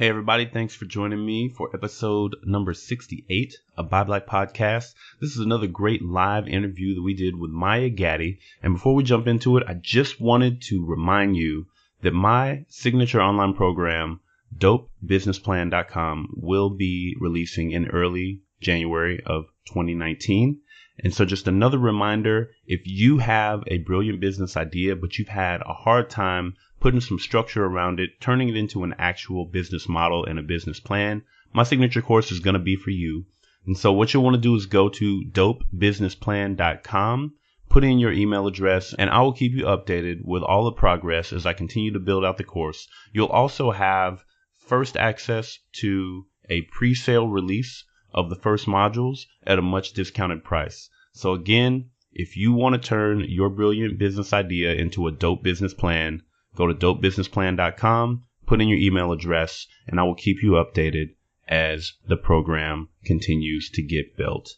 Hey everybody, thanks for joining me for episode number 68 of Buy Black Podcast. This is another great live interview that we did with Maya Gaddie. And before we jump into it, I just wanted to remind you that my signature online program, dopebusinessplan.com, will be releasing in early January of 2019. And so just another reminder, if you have a brilliant business idea, but you've had a hard time putting some structure around it, turning it into an actual business model and a business plan, my signature course is going to be for you. And so what you'll want to do is go to dopebusinessplan.com, put in your email address, and I will keep you updated with all the progress as I continue to build out the course. You'll also have first access to a pre-sale release of the first modules at a much discounted price. So again, if you want to turn your brilliant business idea into a dope business plan, go to dopebusinessplan.com, put in your email address, and I will keep you updated as the program continues to get built.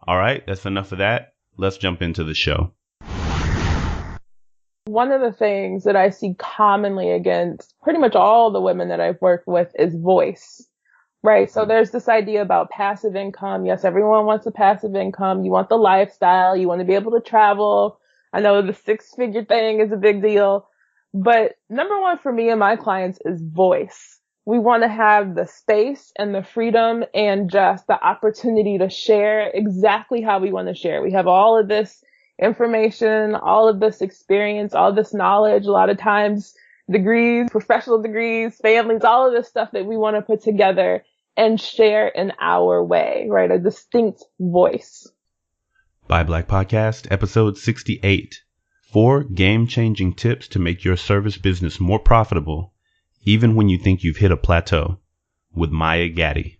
All right, that's enough of that. Let's jump into the show. One of the things that I see commonly against pretty much all the women that I've worked with is voice, right? So there's this idea about passive income. Yes, everyone wants a passive income. You want the lifestyle. You want to be able to travel. I know the 6-figure thing is a big deal. But number one for me and my clients is voice. We want to have the space and the freedom and just the opportunity to share exactly how we want to share. We have all of this information, all of this experience, all of this knowledge, a lot of times degrees, professional degrees, families, all of this stuff that we want to put together and share in our way, right? A distinct voice. Buy Black Podcast, episode 68. 4 game-changing tips to make your service business more profitable, even when you think you've hit a plateau, with Maya Gaddie.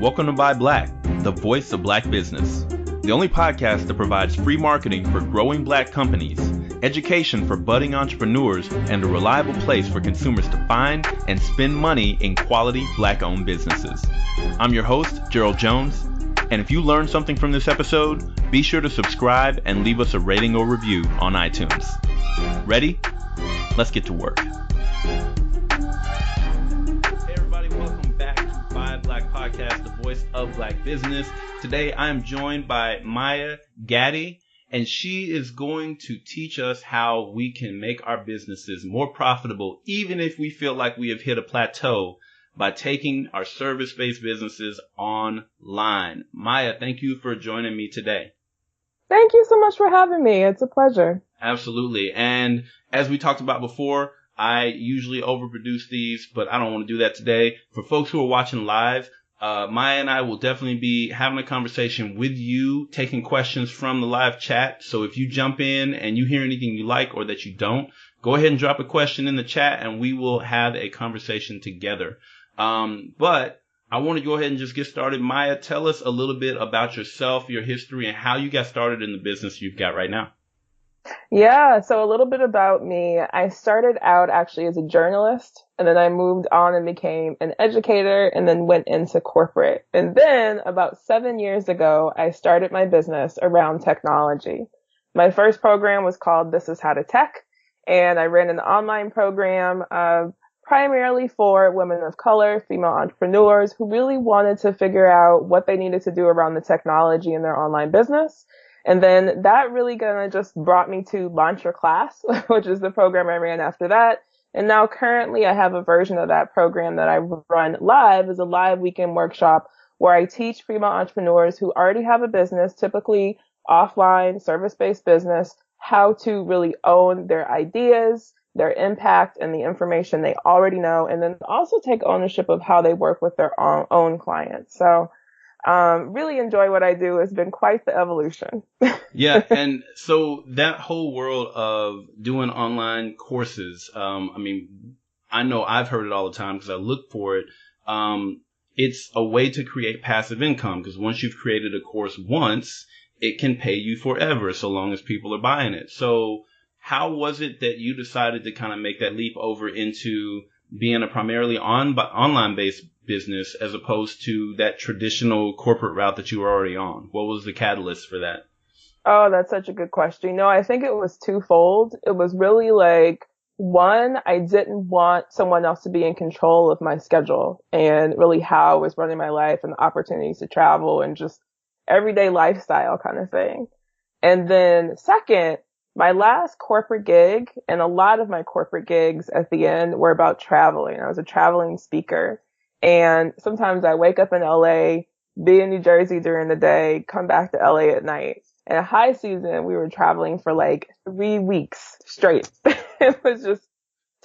Welcome to Buy Black, the voice of Black business. The only podcast that provides free marketing for growing Black companies, education for budding entrepreneurs, and a reliable place for consumers to find and spend money in quality Black-owned businesses. I'm your host, Gerald Jones. And if you learned something from this episode, be sure to subscribe and leave us a rating or review on iTunes. Ready? Let's get to work. Hey everybody, welcome back to Buy Black Podcast, the voice of Black business. Today I am joined by Maya Gaddie, and she is going to teach us how we can make our businesses more profitable, even if we feel like we have hit a plateau, by taking our service-based businesses online. Maya, thank you for joining me today. Thank you so much for having me. It's a pleasure. Absolutely. And as we talked about before, I usually overproduce these, but I don't want to do that today. For folks who are watching live, Maya and I will definitely be having a conversation with you, taking questions from the live chat. So if you jump in and you hear anything you like or that you don't, go ahead and drop a question in the chat and we will have a conversation together. But I want to go ahead and just get started. Maya, tell us a little bit about yourself, your history, and how you got started in the business you've got right now. Yeah, so a little bit about me. I started out actually as a journalist, and then I moved on and became an educator and then went into corporate. And then about 7 years ago, I started my business around technology. My first program was called This Is How to Tech, and I ran an online program primarily for women of color, female entrepreneurs who really wanted to figure out what they needed to do around the technology in their online business. And then that really kind of just brought me to Launch Your Class, which is the program I ran after that. And now currently I have a version of that program that I run live as a live weekend workshop where I teach female entrepreneurs who already have a business, typically offline, service-based business, how to really own their ideas, their impact, and the information they already know, and then also take ownership of how they work with their own clients. So really enjoy what I do. It's been quite the evolution. Yeah, and so that whole world of doing online courses, I know I've heard it all the time because I look for it. It's a way to create passive income because once you've created a course once, it can pay you forever so long as people are buying it. So how was it that you decided to kind of make that leap over into being a primarily online-based business as opposed to that traditional corporate route that you were already on? What was the catalyst for that? Oh, that's such a good question. No, I think it was twofold. It was really like, one, I didn't want someone else to be in control of my schedule and really how I was running my life and the opportunities to travel and just everyday lifestyle kind of thing. And then second, my last corporate gig and a lot of my corporate gigs at the end were about traveling. I was a traveling speaker, and sometimes I wake up in LA, be in New Jersey during the day, come back to LA at night. And at high season, we were traveling for like 3 weeks straight. It was just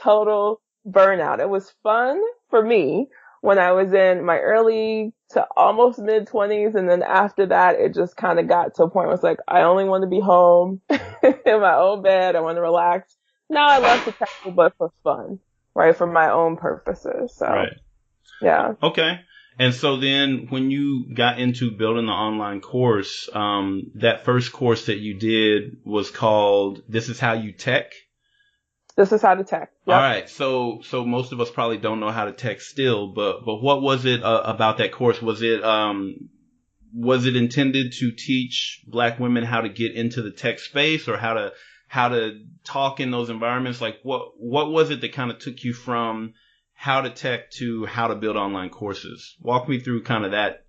total burnout. It was fun for me when I was in my early to almost mid 20s. And then after that, it just kind of got to a point where it's like, I only want to be home in my own bed. I want to relax. Now I love to travel, but for fun, right? For my own purposes. So, Right. yeah. Okay. And so then when you got into building the online course, that first course that you did was called This Is How You Tech. This is how to tech. Yep. All right. So most of us probably don't know how to tech still, but what was it about that course? Was it intended to teach Black women how to get into the tech space, or how to talk in those environments? Like what was it that kind of took you from how to tech to how to build online courses? Walk me through kind of that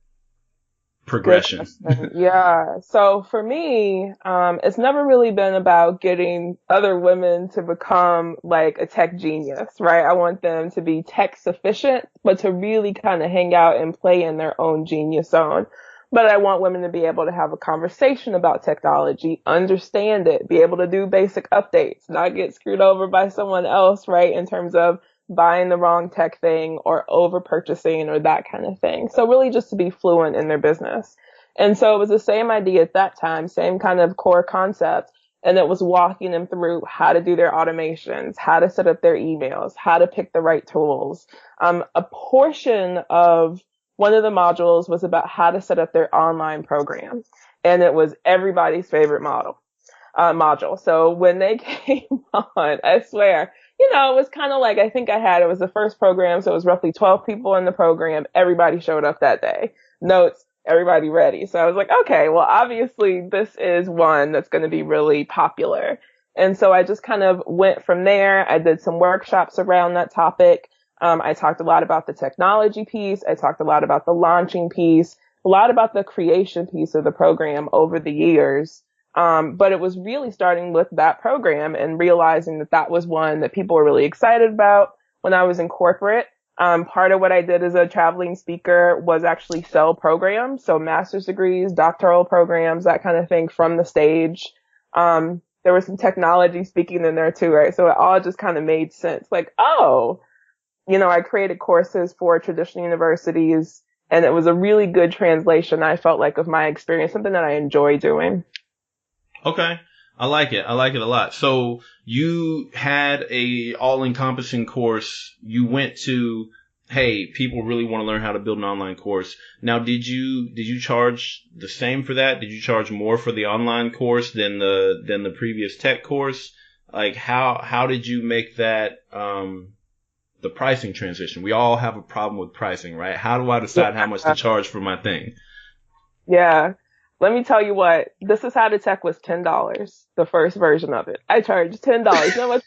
progression. Yeah. So for me, it's never really been about getting other women to become like a tech genius, right? I want them to be tech sufficient, but to really kind of hang out and play in their own genius zone. But I want women to be able to have a conversation about technology, understand it, be able to do basic updates, not get screwed over by someone else, right? In terms of buying the wrong tech thing or over purchasing or that kind of thing. So really just to be fluent in their business. And so it was the same idea at that time, same kind of core concept. And it was walking them through how to do their automations, how to set up their emails, how to pick the right tools. A portion of one of the modules was about how to set up their online program. And it was everybody's favorite module. So when they came on, I swear, it was kind of like, I think it was the first program. So it was roughly 12 people in the program. Everybody showed up that day. Notes, everybody ready. So I was like, okay, well, obviously this is one that's going to be really popular. And so I just kind of went from there. I did some workshops around that topic. I talked a lot about the technology piece. I talked a lot about the launching piece, a lot about the creation piece of the program over the years. But it was really starting with that program and realizing that that was one that people were really excited about when I was in corporate. Part of what I did as a traveling speaker was actually sell programs. So master's degrees, doctoral programs, that kind of thing from the stage. There was some technology speaking in there too, right? So it all just kind of made sense. Like, oh, I created courses for traditional universities, and it was a really good translation, I felt like, of my experience, something that I enjoy doing. Okay. I like it. I like it a lot. So you had a all-encompassing course. You went to, hey, people really want to learn how to build an online course. Now, did you charge the same for that? Did you charge more for the online course than the previous tech course? Like how did you make that the pricing transition? We all have a problem with pricing, right? How do I decide how much to charge for my thing? Yeah. Let me tell you what, This Is How to Tech was $10, the first version of it. I charged $10. You know what?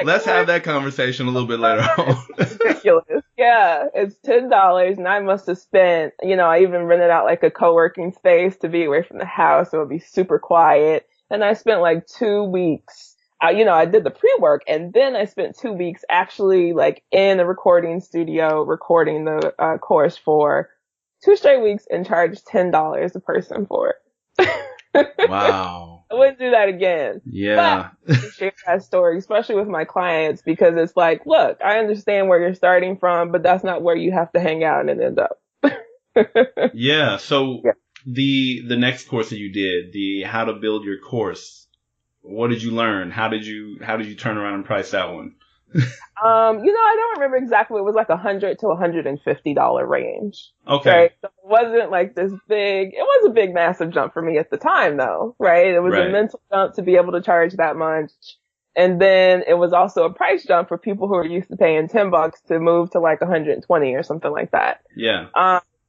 Let's have that conversation a little bit later on. It's ridiculous. Yeah, it's $10, and I must have spent, I even rented out like a co-working space to be away from the house, so it would be super quiet. And I spent like 2 weeks. I did the pre-work, and then I spent 2 weeks actually like in a recording studio recording the course for 2 straight weeks and charged $10 a person for it. Wow. I wouldn't do that again. Yeah. But I share that story, especially with my clients, because it's like, look, I understand where you're starting from, but that's not where you have to hang out and end up. Yeah. So yeah. The next course that you did, the how to build your course, what did you learn? How did you turn around and price that one? I don't remember exactly. It was like $100 to $150 range. Okay. Right? So it wasn't like this big, it was a big, massive jump for me at the time though, right? It was a mental jump to be able to charge that much. And then it was also a price jump for people who are used to paying $10 to move to like 120 or something like that. Yeah.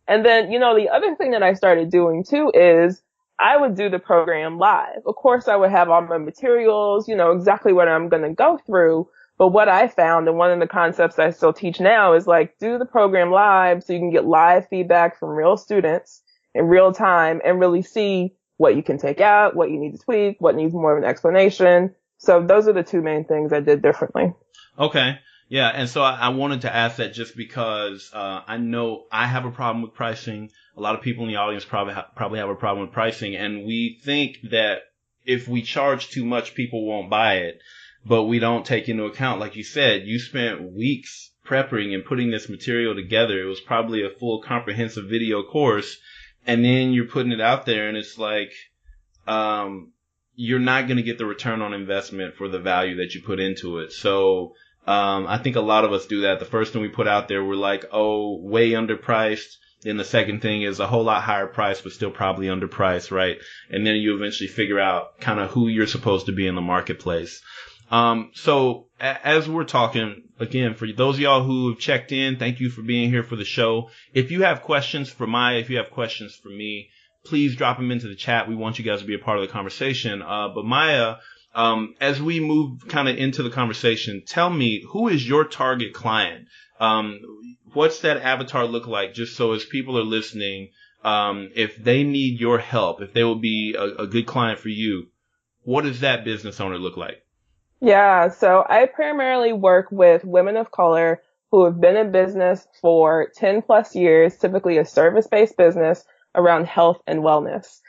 And then, the other thing that I started doing too is I would do the program live. Of course, I would have all my materials, exactly what I'm going to go through. But what I found, and one of the concepts I still teach now, is like do the program live so you can get live feedback from real students in real time and really see what you can take out, what you need to tweak, what needs more of an explanation. So those are the two main things I did differently. Okay. Yeah. And so I wanted to ask that just because I know I have a problem with pricing. A lot of people in the audience probably have a problem with pricing. And we think that if we charge too much, people won't buy it. But we don't take into account, like you said, you spent weeks prepping and putting this material together. It was probably a full comprehensive video course. And then you're putting it out there and it's like, you're not going to get the return on investment for the value that you put into it. So, I think a lot of us do that. The first thing we put out there, we're like, oh, way underpriced. Then the second thing is a whole lot higher price, but still probably underpriced, right? And then you eventually figure out kind of who you're supposed to be in the marketplace. So as we're talking, again, for those of y'all who have checked in, thank you for being here for the show. If you have questions for Maya, if you have questions for me, please drop them into the chat. We want you guys to be a part of the conversation. But Maya, as we move kind of into the conversation, tell me, who is your target client? What's that avatar look like? Just so as people are listening, if they need your help, if they will be a good client for you, what does that business owner look like? Yeah, so I primarily work with women of color who have been in business for 10 plus years, typically a service-based business around health and wellness.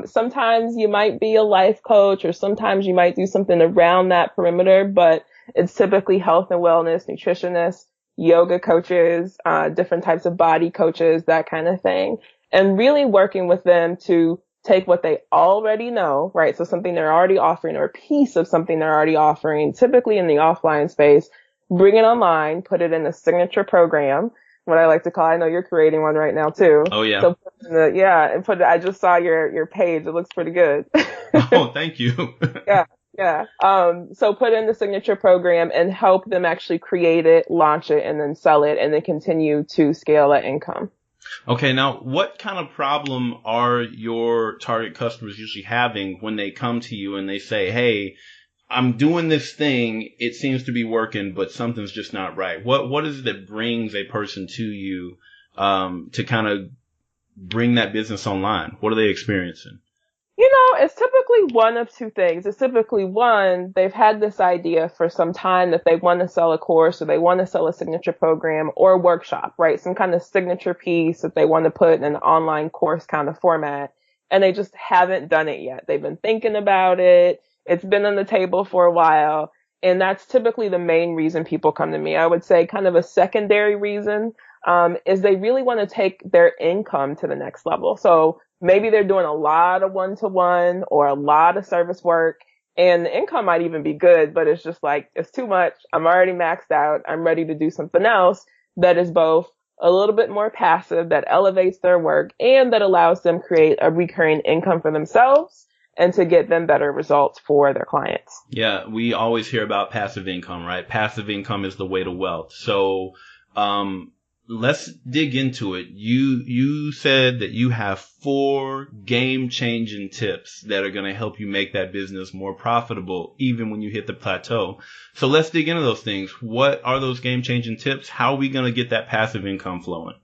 Sometimes you might be a life coach or sometimes you might do something around that perimeter, but it's typically health and wellness, nutritionists, yoga coaches, different types of body coaches, that kind of thing. And really working with them to take what they already know, right? So something they're already offering or a piece of something they're already offering, typically in the offline space, bring it online, put it in a signature program, what I like to call, I know you're creating one right now too. Oh yeah. So I just saw your page. It looks pretty good. Oh, thank you. Yeah. So put in the signature program and help them actually create it, launch it, and then sell it, and then continue to scale that income. Okay, now what kind of problem are your target customers usually having when they come to you and they say, hey, I'm doing this thing, it seems to be working, but something's just not right? What is it that brings a person to you to kind of bring that business online? What are they experiencing? It's typically one of two things. It's typically one, they've had this idea for some time that they want to sell a course or they want to sell a signature program or a workshop, right? Some kind of signature piece that they want to put in an online course kind of format. And they just haven't done it yet. They've been thinking about it. It's been on the table for a while. And that's typically the main reason people come to me. I would say kind of a secondary reason is they really want to take their income to the next level. So maybe they're doing a lot of one-to-one or a lot of service work and the income might even be good, but it's just like, it's too much. I'm already maxed out. I'm ready to do something else that is both a little bit more passive, that elevates their work and that allows them create a recurring income for themselves and to get them better results for their clients. Yeah, we always hear about passive income, right? Passive income is the way to wealth. So, let's dig into it. You said that you have 4 game-changing tips that are going to help you make that business more profitable, even when you hit the plateau. So let's dig into those things. What are those game-changing tips? How are we going to get that passive income flowing?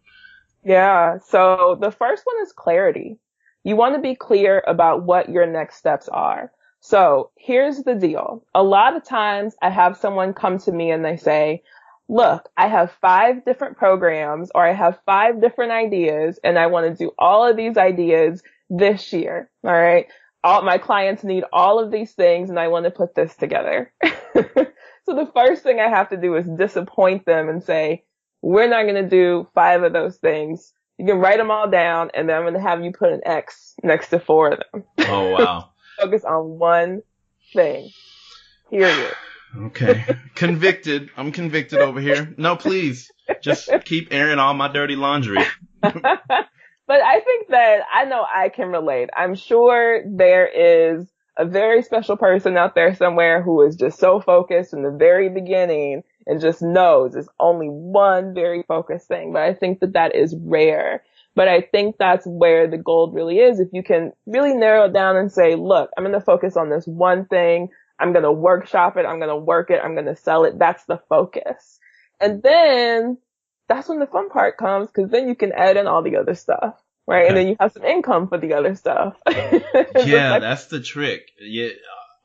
Yeah. So the first one is clarity. You want to be clear about what your next steps are. So here's the deal. A lot of times I have someone come to me and they say, look, I have 5 different programs or I have 5 different ideas and I want to do all of these ideas this year. All right. All my clients need all of these things and I want to put this together. So the first thing I have to do is disappoint them and say, we're not going to do 5 of those things. You can write them all down and then I'm going to have you put an X next to 4 of them. Oh, wow. Focus on one thing. Period. Okay. Convicted. I'm convicted over here. No, please. Just keep airing all my dirty laundry. But I think that I know I can relate. I'm sure there is a very special person out there somewhere who is just so focused in the very beginning and just knows it's only one very focused thing. But I think that that is rare. But I think that's where the gold really is. If you can really narrow it down and say, look, I'm going to focus on this one thing. I'm going to workshop it. I'm going to work it. I'm going to sell it. That's the focus. And then that's when the fun part comes, because then you can add in all the other stuff, right? Okay. And then you have some income for the other stuff. Yeah, that's the trick. Yeah,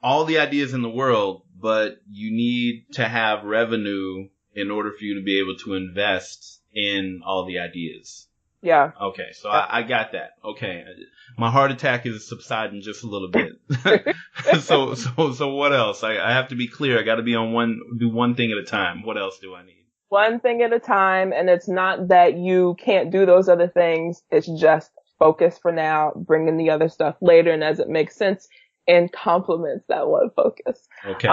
all the ideas in the world, but you need to have revenue in order for you to be able to invest in all the ideas. Yeah. Okay, so I got that. Okay, my heart attack is subsiding just a little bit. So what else? I have to be clear. I got to do one thing at a time. What else do I need? One thing at a time. And it's not that you can't do those other things. It's just focus for now, bring in the other stuff later. And as it makes sense and complements that one focus. Okay.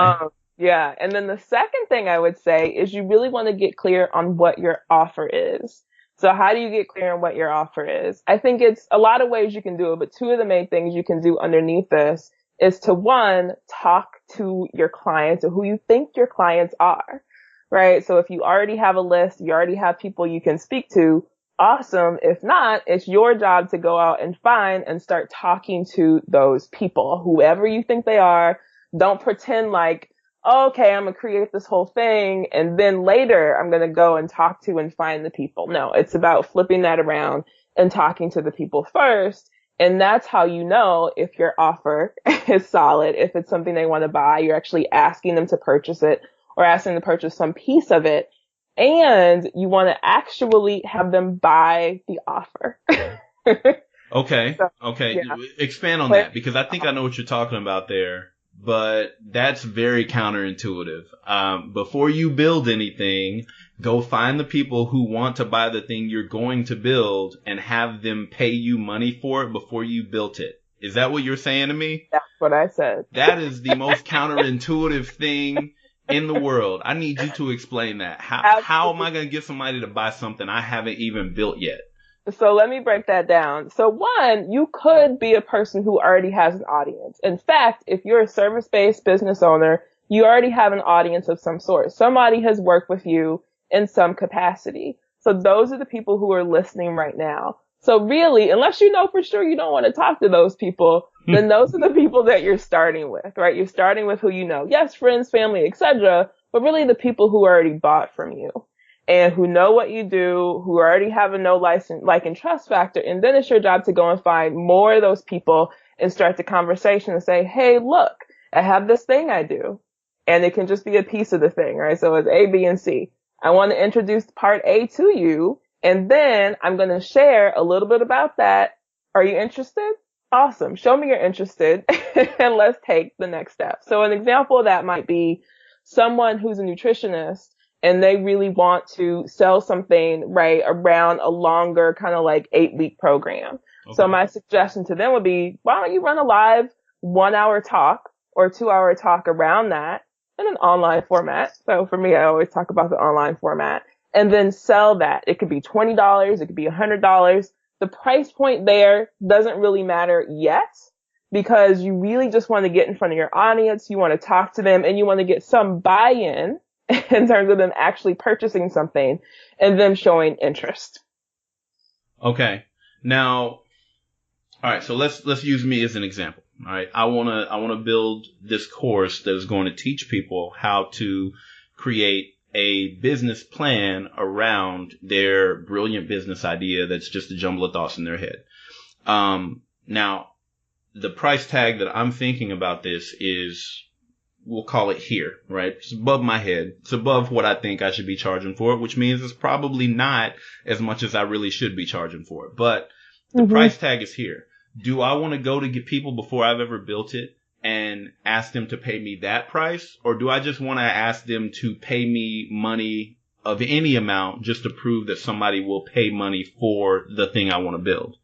Yeah. And then the second thing I would say is you really want to get clear on what your offer is. So how do you get clear on what your offer is? I think it's a lot of ways you can do it, but two of the main things you can do underneath this is to, one, talk to your clients or who you think your clients are, right? So if you already have a list, you already have people you can speak to, awesome. If not, it's your job to go out and find and start talking to those people, whoever you think they are. Don't pretend like, okay, I'm going to create this whole thing and then later I'm going to go and talk to and find the people. No, it's about flipping that around and talking to the people first. And that's how you know if your offer is solid, if it's something they want to buy, you're actually asking them to purchase it or asking them to purchase some piece of it. And you want to actually have them buy the offer. Okay. So, Okay. yeah. Expand on that, because I think I know what you're talking about there. But that's very counterintuitive. Before you build anything, go find the people who want to buy the thing you're going to build and have them pay you money for it before you built it. Is that what you're saying to me? That's what I said. That is the most counterintuitive thing in the world. I need you to explain that. How am I going to get somebody to buy something I haven't even built yet? So let me break that down. So one, you could be a person who already has an audience. In fact, if you're a service-based business owner, you already have an audience of some sort. Somebody has worked with you in some capacity. So those are the people who are listening right now. So really, unless you know for sure you don't want to talk to those people, then those are the people that you're starting with, right? You're starting with who you know. Yes, friends, family, etc., but really the people who already bought from you and who know what you do, who already have a know, like, and trust factor. And then it's your job to go and find more of those people and start the conversation and say, hey, look, I have this thing I do. And it can just be a piece of the thing, right? So it's A, B, and C. I want to introduce part A to you. And then I'm going to share a little bit about that. Are you interested? Awesome. Show me you're interested and let's take the next step. So an example of that might be someone who's a nutritionist and they really want to sell something, right, around a longer kind of like 8-week program. Okay. So my suggestion to them would be, why don't you run a live 1-hour talk or 2-hour talk around that in an online format. So for me, I always talk about the online format and then sell that. It could be $20. It could be $100. The price point there doesn't really matter yet because you really just want to get in front of your audience. You want to talk to them and you want to get some buy-in in terms of them actually purchasing something and them showing interest. Okay. Now, all right. So let's use me as an example. All right. I want to build this course that is going to teach people how to create a business plan around their brilliant business idea that's just a jumble of thoughts in their head. Now, the price tag that I'm thinking about this is, we'll call it here, right? It's above my head. It's above what I think I should be charging for it, which means it's probably not as much as I really should be charging for it. But the price tag is here. Do I want to go to get people before I've ever built it and ask them to pay me that price? Or do I just want to ask them to pay me money of any amount just to prove that somebody will pay money for the thing I want to build?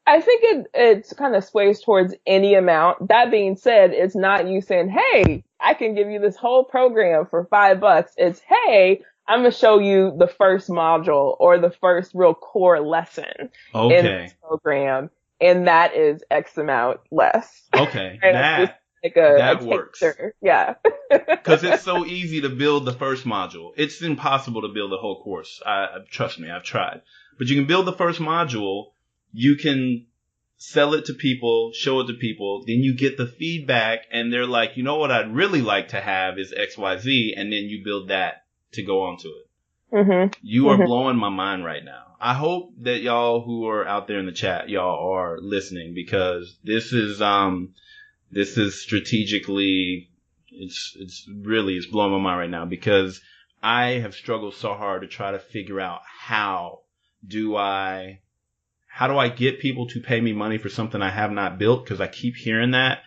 I think it kind of sways towards any amount. That being said, it's not you saying, hey, I can give you this whole program for $5. It's, hey, I'm going to show you the first module or the first real core lesson in this program. And that is X amount less. Okay. That works. Yeah. Because it's so easy to build the first module. It's impossible to build a whole course. Trust me, I've tried. but you can build the first module. You can sell it to people, show it to people. Then you get the feedback and they're like, you know what I'd really like to have is XYZ. And then you build that to go onto it. Mm-hmm. You are blowing my mind right now. I hope that y'all who are out there in the chat, y'all are listening, because this is strategically, it's blowing my mind right now, because I have struggled so hard to try to figure out how do I get people to pay me money for something I have not built, because I keep hearing that,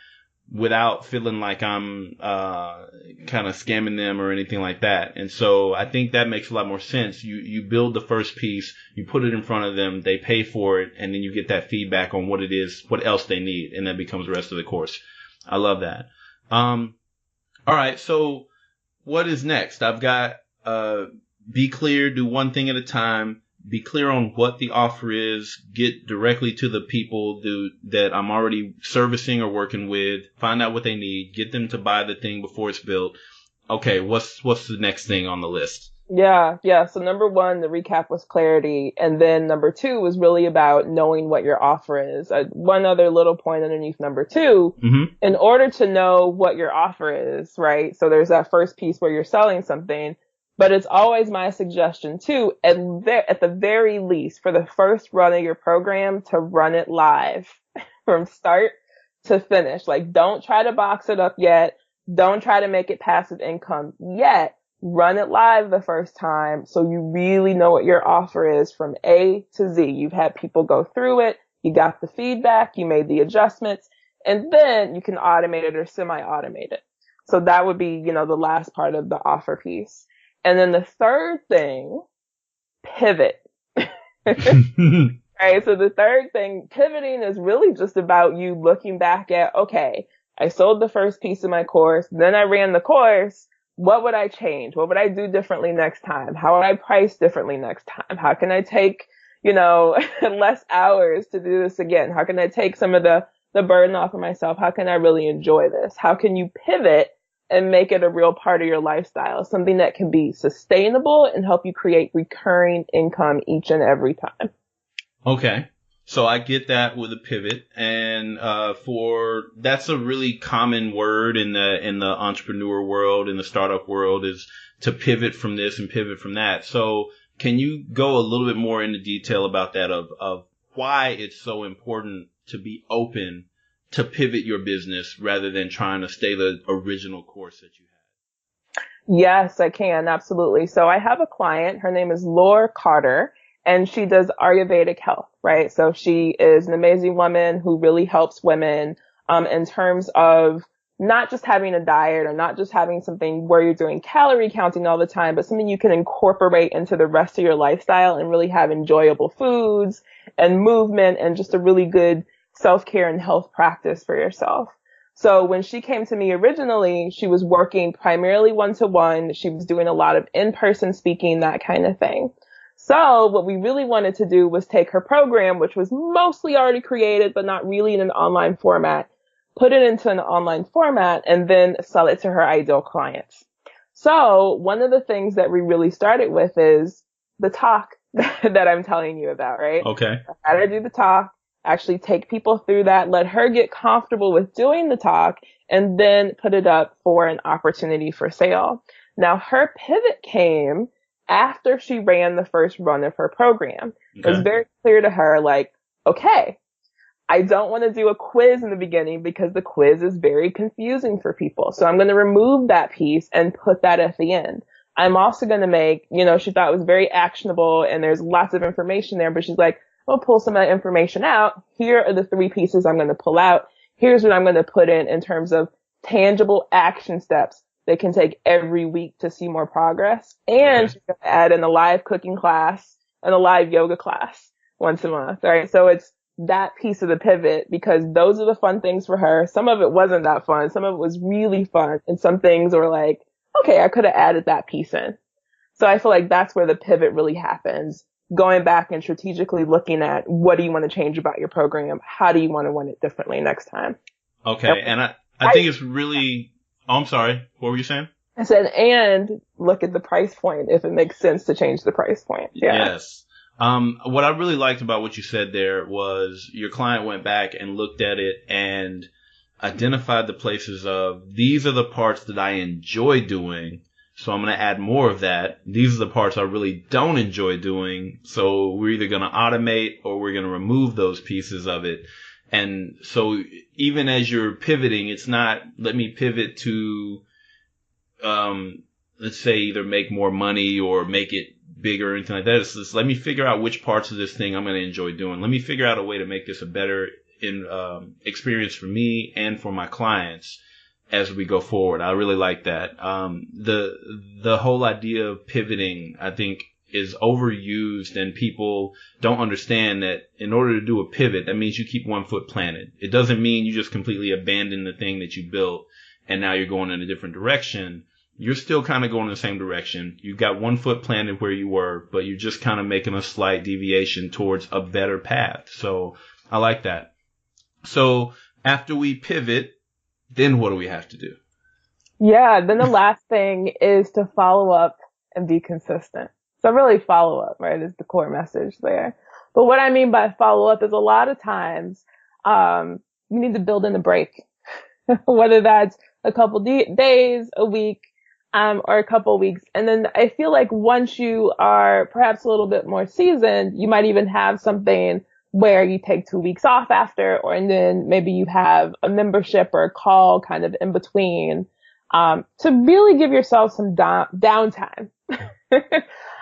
without feeling like I'm kind of scamming them or anything like that. And so I think that makes a lot more sense. You build the first piece, you put it in front of them, they pay for it, and then you get that feedback on what it is, what else they need, and that becomes the rest of the course. I love that. All right, so what is next? I've got be clear, do one thing at a time. Be clear on what the offer is. Get directly to the people that I'm already servicing or working with. Find out what they need. Get them to buy the thing before it's built. Okay, what's the next thing on the list? Yeah. So number one, the recap was clarity. And then number two was really about knowing what your offer is. One other little point underneath number two, in order to know what your offer is, right? So there's that first piece where you're selling something. But it's always my suggestion too, at the very least, for the first run of your program, to run it live from start to finish. Like, don't try to box it up yet. Don't try to make it passive income yet. Run it live the first time so you really know what your offer is from A to Z. You've had people go through it. You got the feedback. You made the adjustments. And then you can automate it or semi-automate it. So that would be, the last part of the offer piece. And then the third thing, pivot. Right? So the third thing, pivoting, is really just about you looking back at, okay, I sold the first piece of my course, then I ran the course. What would I change? What would I do differently next time? How would I price differently next time? How can I take, less hours to do this again? How can I take some of the burden off of myself? How can I really enjoy this? How can you pivot and make it a real part of your lifestyle, something that can be sustainable and help you create recurring income each and every time? Okay. So I get that with a pivot, and that's a really common word in the entrepreneur world, in the startup world, is to pivot from this and pivot from that. So can you go a little bit more into detail about that, of why it's so important to be open to pivot your business rather than trying to stay the original course that you had? Yes, I can. Absolutely. So I have a client. Her name is Laura Carter, and she does Ayurvedic health, right? So she is an amazing woman who really helps women in terms of not just having a diet or not just having something where you're doing calorie counting all the time, but something you can incorporate into the rest of your lifestyle and really have enjoyable foods and movement and just a really good self-care and health practice for yourself. So when she came to me originally, she was working primarily one-to-one. She was doing a lot of in-person speaking, that kind of thing. So what we really wanted to do was take her program, which was mostly already created, but not really in an online format, put it into an online format, and then sell it to her ideal clients. So one of the things that we really started with is the talk that I'm telling you about, right? Okay. How to do the talk. Actually take people through that, let her get comfortable with doing the talk, and then put it up for an opportunity for sale. Now, her pivot came after she ran the first run of her program. Okay. It was very clear to her, like, okay, I don't want to do a quiz in the beginning because the quiz is very confusing for people. So I'm going to remove that piece and put that at the end. I'm also going to make, she thought it was very actionable and there's lots of information there, but she's like, I'll pull some of that information out. Here are the 3 pieces I'm going to pull out. Here's what I'm going to put in terms of tangible action steps they can take every week to see more progress. And she's going to add in a live cooking class and a live yoga class once a month, right? So it's that piece of the pivot, because those are the fun things for her. Some of it wasn't that fun. Some of it was really fun. And some things were like, okay, I could have added that piece in. So I feel like that's where the pivot really happens. Going back and strategically looking at what do you want to change about your program? How do you want to run it differently next time? Okay. And I think it's really, I'm sorry. What were you saying? I said, and look at the price point if it makes sense to change the price point. Yeah. Yes. What I really liked about what you said there was your client went back and looked at it and identified the places of these are the parts that I enjoy doing. So I'm going to add more of that. These are the parts I really don't enjoy doing. So we're either going to automate or we're going to remove those pieces of it. And so even as you're pivoting, it's not let me pivot to, let's say either make more money or make it bigger or anything like that. It's just let me figure out which parts of this thing I'm going to enjoy doing. Let me figure out a way to make this a better experience for me and for my clients as we go forward. I really like that. The whole idea of pivoting, I think, is overused, and people don't understand that in order to do a pivot, that means you keep one foot planted. It doesn't mean you just completely abandon the thing that you built and now you're going in a different direction. You're still kind of going in the same direction. You've got one foot planted where you were, but you're just kind of making a slight deviation towards a better path. So I like that. So after we pivot, then what do we have to do? Yeah, then the last thing is to follow up and be consistent. So really follow up, right, is the core message there. But what I mean by follow up is a lot of times you need to build in a break, whether that's a couple days, a week, or a couple weeks. And then I feel like once you are perhaps a little bit more seasoned, you might even have something where you take 2 weeks off after, and then maybe you have a membership or a call kind of in between, to really give yourself some downtime.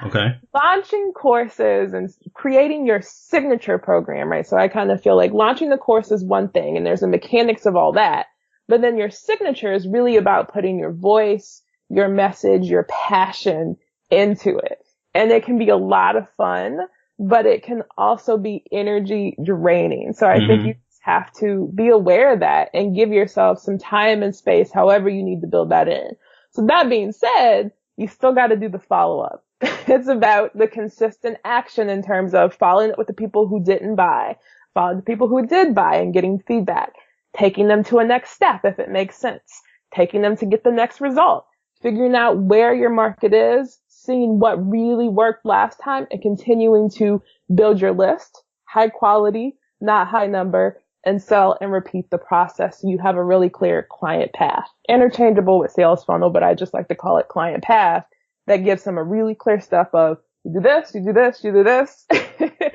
Okay. Launching courses and creating your signature program, right? So I kind of feel like launching the course is one thing, and there's the mechanics of all that. But then your signature is really about putting your voice, your message, your passion into it. And it can be a lot of fun, but it can also be energy draining. So I think you have to be aware of that and give yourself some time and space, however you need to build that in. So that being said, you still got to do the follow up. It's about the consistent action in terms of following up with the people who didn't buy, following the people who did buy and getting feedback, taking them to a next step if it makes sense, taking them to get the next result, figuring out where your market is, seeing what really worked last time, and continuing to build your list, high quality, not high number, and sell and repeat the process so you have a really clear client path. Interchangeable with sales funnel, but I just like to call it client path. That gives them a really clear step of you do this, you do this, you do this.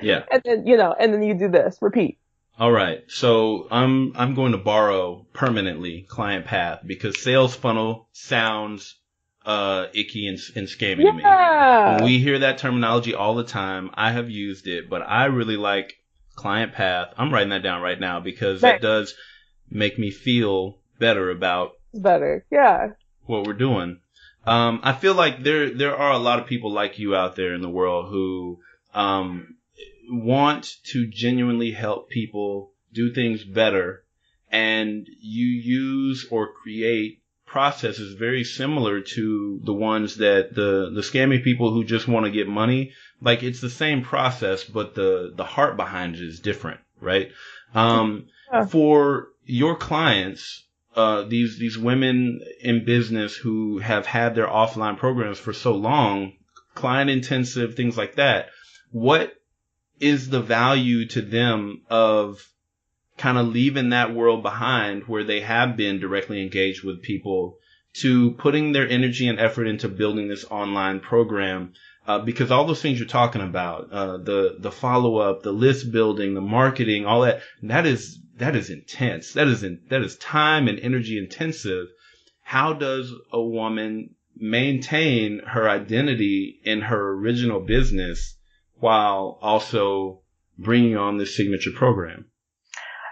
Yeah. And then, and then you do this, repeat. All right. So I'm going to borrow permanently client path because sales funnel sounds icky and scammy to me. When we hear that terminology all the time, I have used it, but I really like client path. I'm writing that down right now because that does make me feel better about what we're doing. I feel like there are a lot of people like you out there in the world who want to genuinely help people do things better, and you use or create processes very similar to the ones that the scammy people who just want to get money, like it's the same process, but the heart behind it is different, right? For your clients, these women in business who have had their offline programs for so long, client intensive, things like that, what is the value to them of kind of leaving that world behind where they have been directly engaged with people to putting their energy and effort into building this online program? Because all those things you're talking about, the follow up, the list building, the marketing, all that is intense. That is time and energy intensive. How does a woman maintain her identity in her original business while also bringing on this signature program?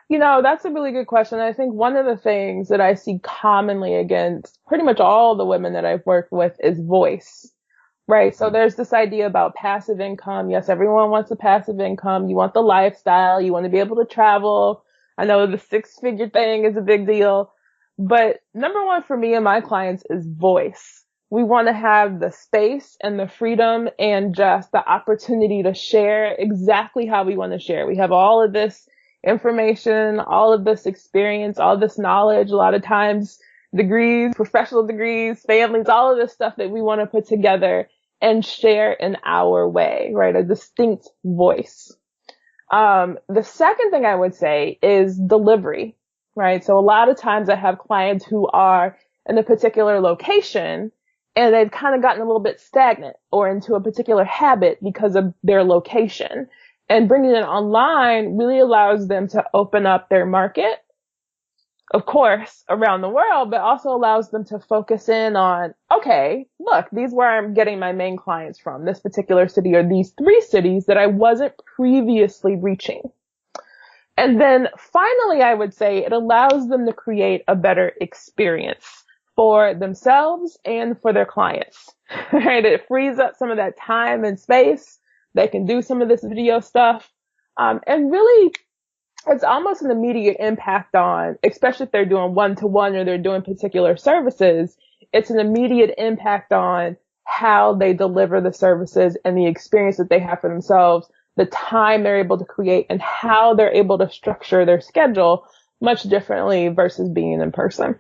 That's a really good question. I think one of the things that I see commonly against pretty much all the women that I've worked with is voice, right? So there's this idea about passive income. Yes, everyone wants a passive income. You want the lifestyle. You want to be able to travel. I know the 6-figure thing is a big deal, but number one for me and my clients is voice. We want to have the space and the freedom and just the opportunity to share exactly how we want to share. We have all of this information, all of this experience, all of this knowledge, a lot of times degrees, professional degrees, families, all of this stuff that we want to put together and share in our way, right? A distinct voice. The second thing I would say is delivery, right? So a lot of times I have clients who are in a particular location and they've kind of gotten a little bit stagnant or into a particular habit because of their location. And bringing it online really allows them to open up their market, of course, around the world, but also allows them to focus in on, okay, look, these are where I'm getting my main clients from, this particular city or these 3 cities that I wasn't previously reaching. And then finally, I would say it allows them to create a better experience for themselves and for their clients, right? It frees up some of that time and space. They can do some of this video stuff. And really, it's almost an immediate impact on, especially if they're doing one-to-one or they're doing particular services, it's an immediate impact on how they deliver the services and the experience that they have for themselves, the time they're able to create, and how they're able to structure their schedule much differently versus being in person.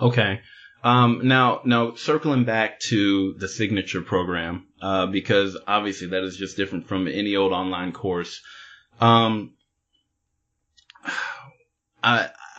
Okay. Now circling back to the signature program, because obviously that is just different from any old online course. I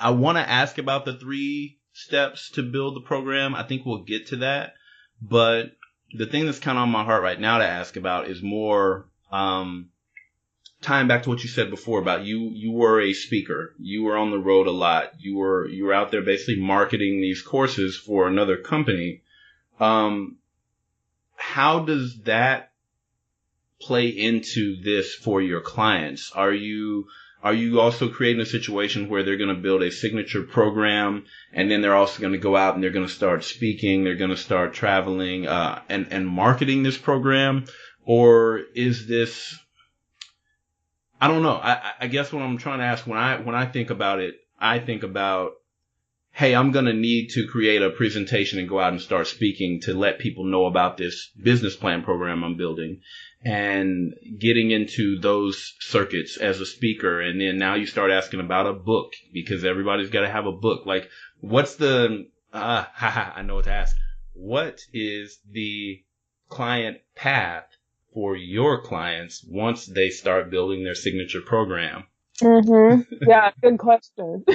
want to ask about the 3 steps to build the program. I think we'll get to that, but the thing that's kind of on my heart right now to ask about is more, tying back to what you said before about you were a speaker. You were on the road a lot. You were out there basically marketing these courses for another company. How does that play into this for your clients? Are you also creating a situation where they're going to build a signature program and then they're also going to go out and they're going to start speaking, they're going to start traveling, and marketing this program? Or is this, I don't know. I guess what I'm trying to ask, when I think about it, I think about, hey, I'm going to need to create a presentation and go out and start speaking to let people know about this business plan program I'm building, and getting into those circuits as a speaker. And then now you start asking about a book, because everybody's got to have a book. Like, what's the, I know what to ask. What is the client path for your clients once they start building their signature program? Yeah, good question.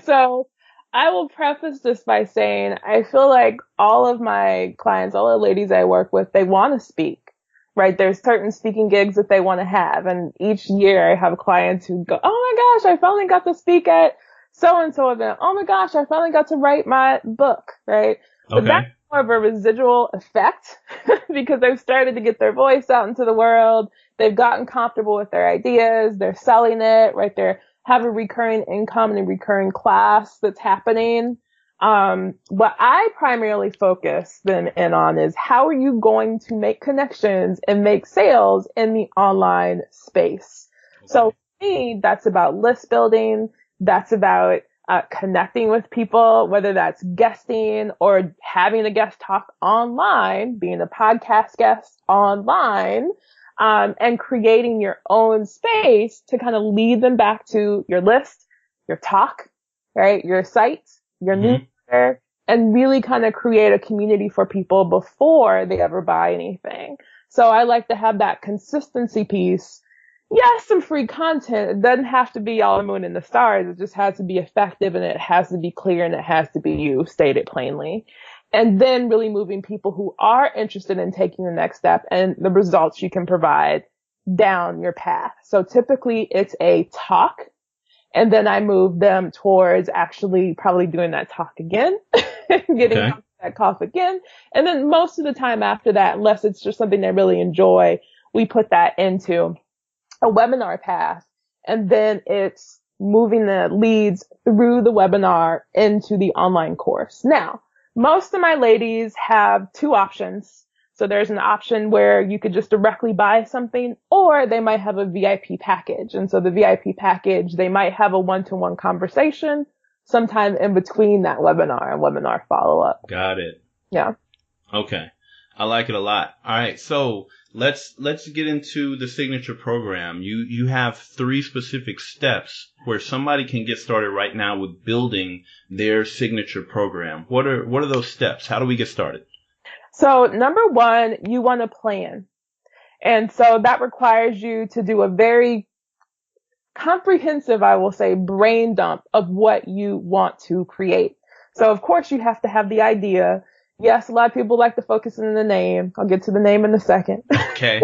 So I will preface this by saying I feel like all of my clients, all the ladies I work with, they want to speak, right? There's certain speaking gigs that they want to have. And each year I have clients who go, oh my gosh, I finally got to speak at so-and-so event. Oh my gosh, I finally got to write my book, right? Okay. But that's more of a residual effect because they've started to get their voice out into the world. They've gotten comfortable with their ideas. They're selling it, right? They have a recurring income and a recurring class that's happening. What I primarily focus them in on is how are you going to make connections and make sales in the online space? Okay. So for me, that's about list building. That's about connecting with people, whether that's guesting or having a guest talk online, being a podcast guest online, and creating your own space to kind of lead them back to your list, your talk, right? Your site, your newsletter, and really kind of create a community for people before they ever buy anything. So I like to have that consistency piece. Yes, some free content. It doesn't have to be all the moon and the stars. It just has to be effective, and it has to be clear, and it has to be you, stated plainly. And then really moving people who are interested in taking the next step and the results you can provide down your path. So typically it's a talk, and then I move them towards actually probably doing that talk again, getting that cough again. And then most of the time after that, unless it's just something they really enjoy, we put that into a webinar path, and then it's moving the leads through the webinar into the online course. Now, most of my ladies have 2 options. So there's an option where you could just directly buy something, or they might have a VIP package. And so the VIP package, they might have a one-to-one conversation sometime in between that webinar and webinar follow-up. Got it. Yeah. Okay. I like it a lot. All right. So let's get into the signature program. You have 3 specific steps where somebody can get started right now with building their signature program. What are those steps? How do we get started? So number one, you want to plan. And so that requires you to do a very comprehensive, I will say, brain dump of what you want to create. So of course you have to have the idea. Yes, a lot of people like to focus on the name. I'll get to the name in a second. Okay.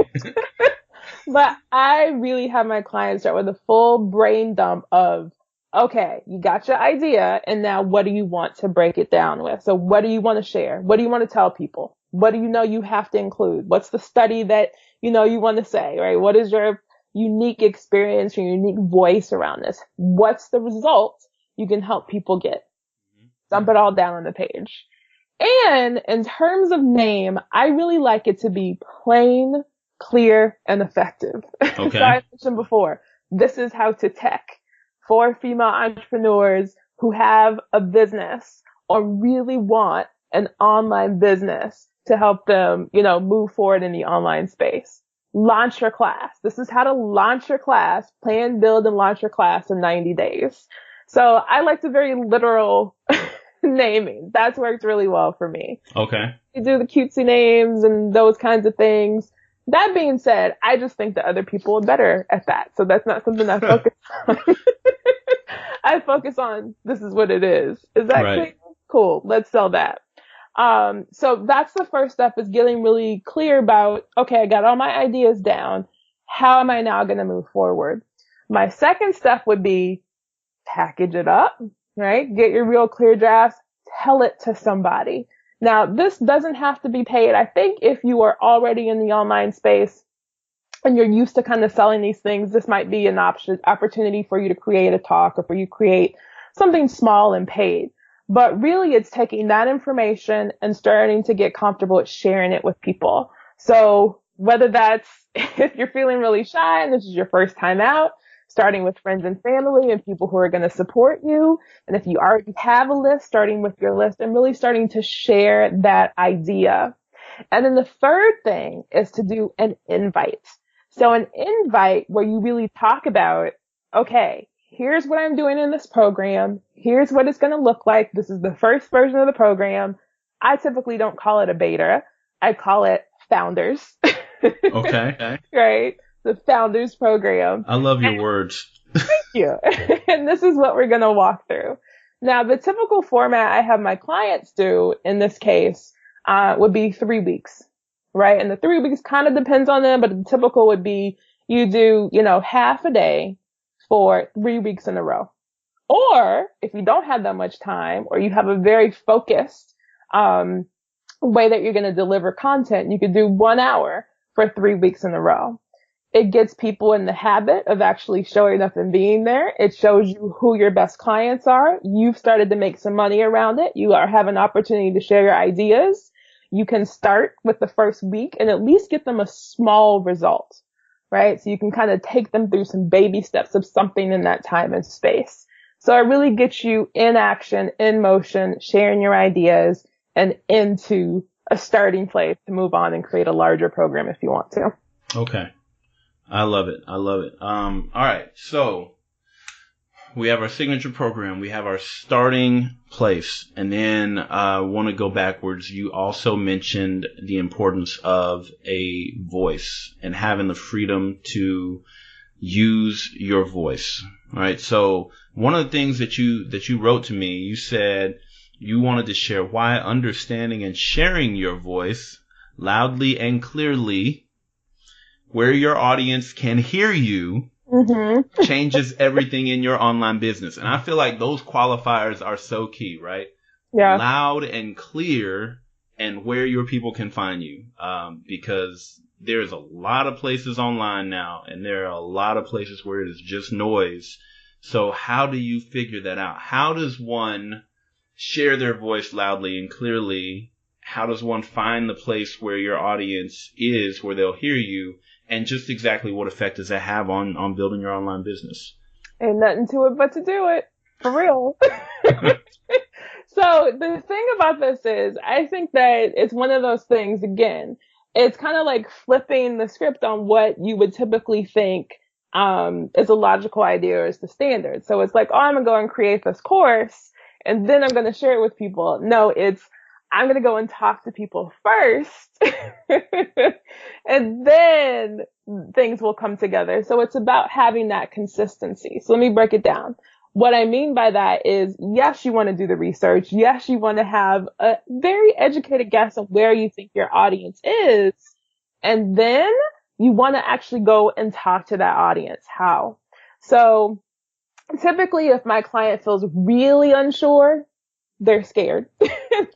But I really have my clients start with a full brain dump of, okay, you got your idea, and now what do you want to break it down with? So what do you want to share? What do you want to tell people? What do you know you have to include? What's the study that you know you want to say, right? What is your unique experience, your unique voice around this? What's the result you can help people get? Dump it all down on the page. And in terms of name, I really like it to be plain, clear, and effective. Okay. So I mentioned before, this is how to tech for female entrepreneurs who have a business or really want an online business to help them, move forward in the online space. Launch your class. This is how to launch your class, plan, build, and launch your class in 90 days. So I like the very literal naming. That's worked really well for me. Okay. You do the cutesy names and those kinds of things. That being said, I just think that other people are better at that. So that's not something I focus on. I focus on, this is what it is. Is that clear? Cool. Let's sell that. So that's the first step, is getting really clear about, okay, I got all my ideas down. How am I now going to move forward? My second step would be package it up, right? Get your real clear drafts, tell it to somebody. Now, this doesn't have to be paid. I think if you are already in the online space and you're used to kind of selling these things, this might be an opportunity for you to create a talk or for you to create something small and paid. But really, it's taking that information and starting to get comfortable with sharing it with people. So whether that's if you're feeling really shy and this is your first time out, starting with friends and family and people who are going to support you. And if you already have a list, starting with your list and really starting to share that idea. And then the third thing is to do an invite. So an invite where you really talk about, okay, here's what I'm doing in this program. Here's what it's going to look like. This is the first version of the program. I typically don't call it a beta. I call it founders. Okay. Right? The founders program. I love your words. Thank you. And this is what we're going to walk through. Now, the typical format I have my clients do in this case would be 3 weeks, right? And the 3 weeks kind of depends on them, but the typical would be you do, half a day for 3 weeks in a row. Or if you don't have that much time, or you have a very focused way that you're going to deliver content, you could do 1 hour for 3 weeks in a row. It gets people in the habit of actually showing up and being there. It shows you who your best clients are. You've started to make some money around it. You have an opportunity to share your ideas. You can start with the first week and at least get them a small result, right? So you can kind of take them through some baby steps of something in that time and space. So it really gets you in action, in motion, sharing your ideas, and into a starting place to move on and create a larger program if you want to. Okay. I love it. All right. So we have our signature program. We have our starting place. And then I want to go backwards. You also mentioned the importance of a voice and having the freedom to use your voice. All right. So one of the things that you wrote to me, you said you wanted to share why understanding and sharing your voice loudly and clearly where your audience can hear you changes everything in your online business. And I feel like those qualifiers are so key, right? Yeah. Loud and clear and where your people can find you. Because there's a lot of places online now and there are a lot of places where it is just noise. So how do you figure that out? How does one share their voice loudly and clearly? How does one find the place where your audience is, where they'll hear you? And just exactly what effect does that have on building your online business? Ain't nothing to it but to do it. For real. So the thing about this is, I think that it's one of those things, again, it's kind of like flipping the script on what you would typically think is a logical idea or is the standard. So it's like, oh, I'm going to go and create this course and then I'm going to share it with people. No, it's, I'm going to go and talk to people first and then things will come together. So it's about having that consistency. So let me break it down. What I mean by that is, yes, you want to do the research. Yes, you want to have a very educated guess of where you think your audience is. And then you want to actually go and talk to that audience. How? So typically, if my client feels really unsure, they're scared.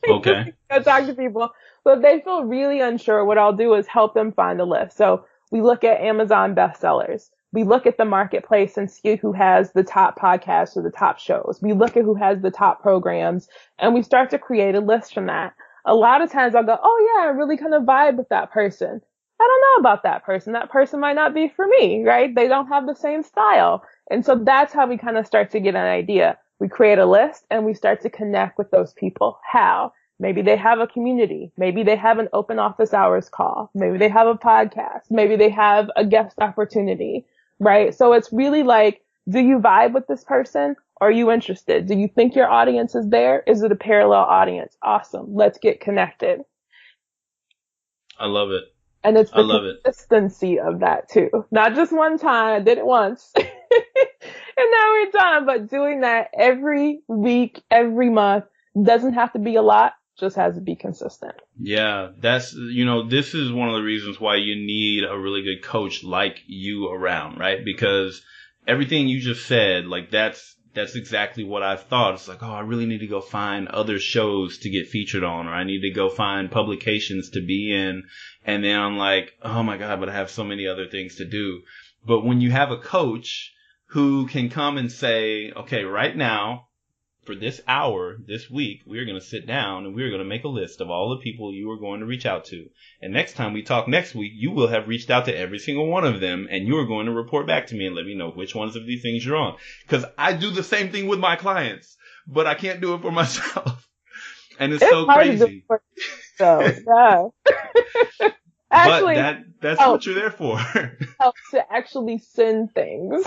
Okay. Go talk to people. But if they feel really unsure, what I'll do is help them find a list. So we look at Amazon bestsellers. We look at the marketplace and see who has the top podcasts or the top shows. We look at who has the top programs, and we start to create a list from that. A lot of times I'll go, oh yeah, I really kind of vibe with that person. I don't know about that person. That person might not be for me, right? They don't have the same style. And so that's how we kind of start to get an idea. We create a list and we start to connect with those people. How? Maybe they have a community. Maybe they have an open office hours call. Maybe they have a podcast. Maybe they have a guest opportunity, right? So it's really like, do you vibe with this person? Are you interested? Do you think your audience is there? Is it a parallel audience? Awesome. Let's get connected. I love it. And it's the consistency of that too. Not just one time. I did it once. And now we're done. But doing that every week, every month, doesn't have to be a lot, just has to be consistent. Yeah, this is one of the reasons why you need a really good coach like you around, right? Because everything you just said, like that's exactly what I thought. It's like, oh, I really need to go find other shows to get featured on, or I need to go find publications to be in. And then I'm like, oh my God, but I have so many other things to do. But when you have a coach who can come and say, okay, right now, for this hour, this week, we're going to sit down and we're going to make a list of all the people you are going to reach out to. And next time we talk next week, you will have reached out to every single one of them and you are going to report back to me and let me know which ones of these things you're on. Because I do the same thing with my clients, but I can't do it for myself. And it's so crazy. Yeah. Actually, but that's what you're there for. Helps to actually send things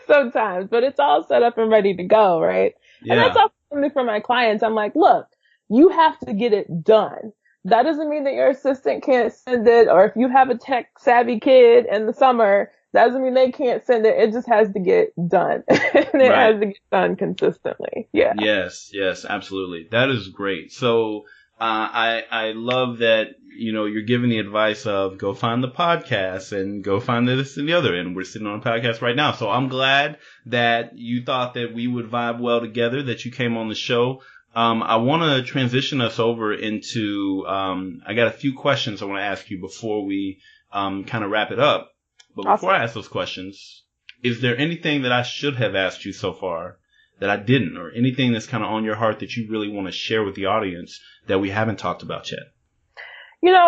sometimes, but it's all set up and ready to go, right? Yeah. And that's also something for my clients. I'm like, look, you have to get it done. That doesn't mean that your assistant can't send it, or if you have a tech savvy kid in the summer, that doesn't mean they can't send it. It just has to get done. And it has to get done consistently. Yeah. Yes, absolutely. That is great. So I love that, you're giving the advice of go find the podcast and go find this and the other. And we're sitting on a podcast right now. So I'm glad that you thought that we would vibe well together, that you came on the show. I want to transition us over into, I got a few questions I want to ask you before we kind of wrap it up. But before I ask those questions, is there anything that I should have asked you so far that I didn't, or anything that's kind of on your heart that you really want to share with the audience that we haven't talked about yet?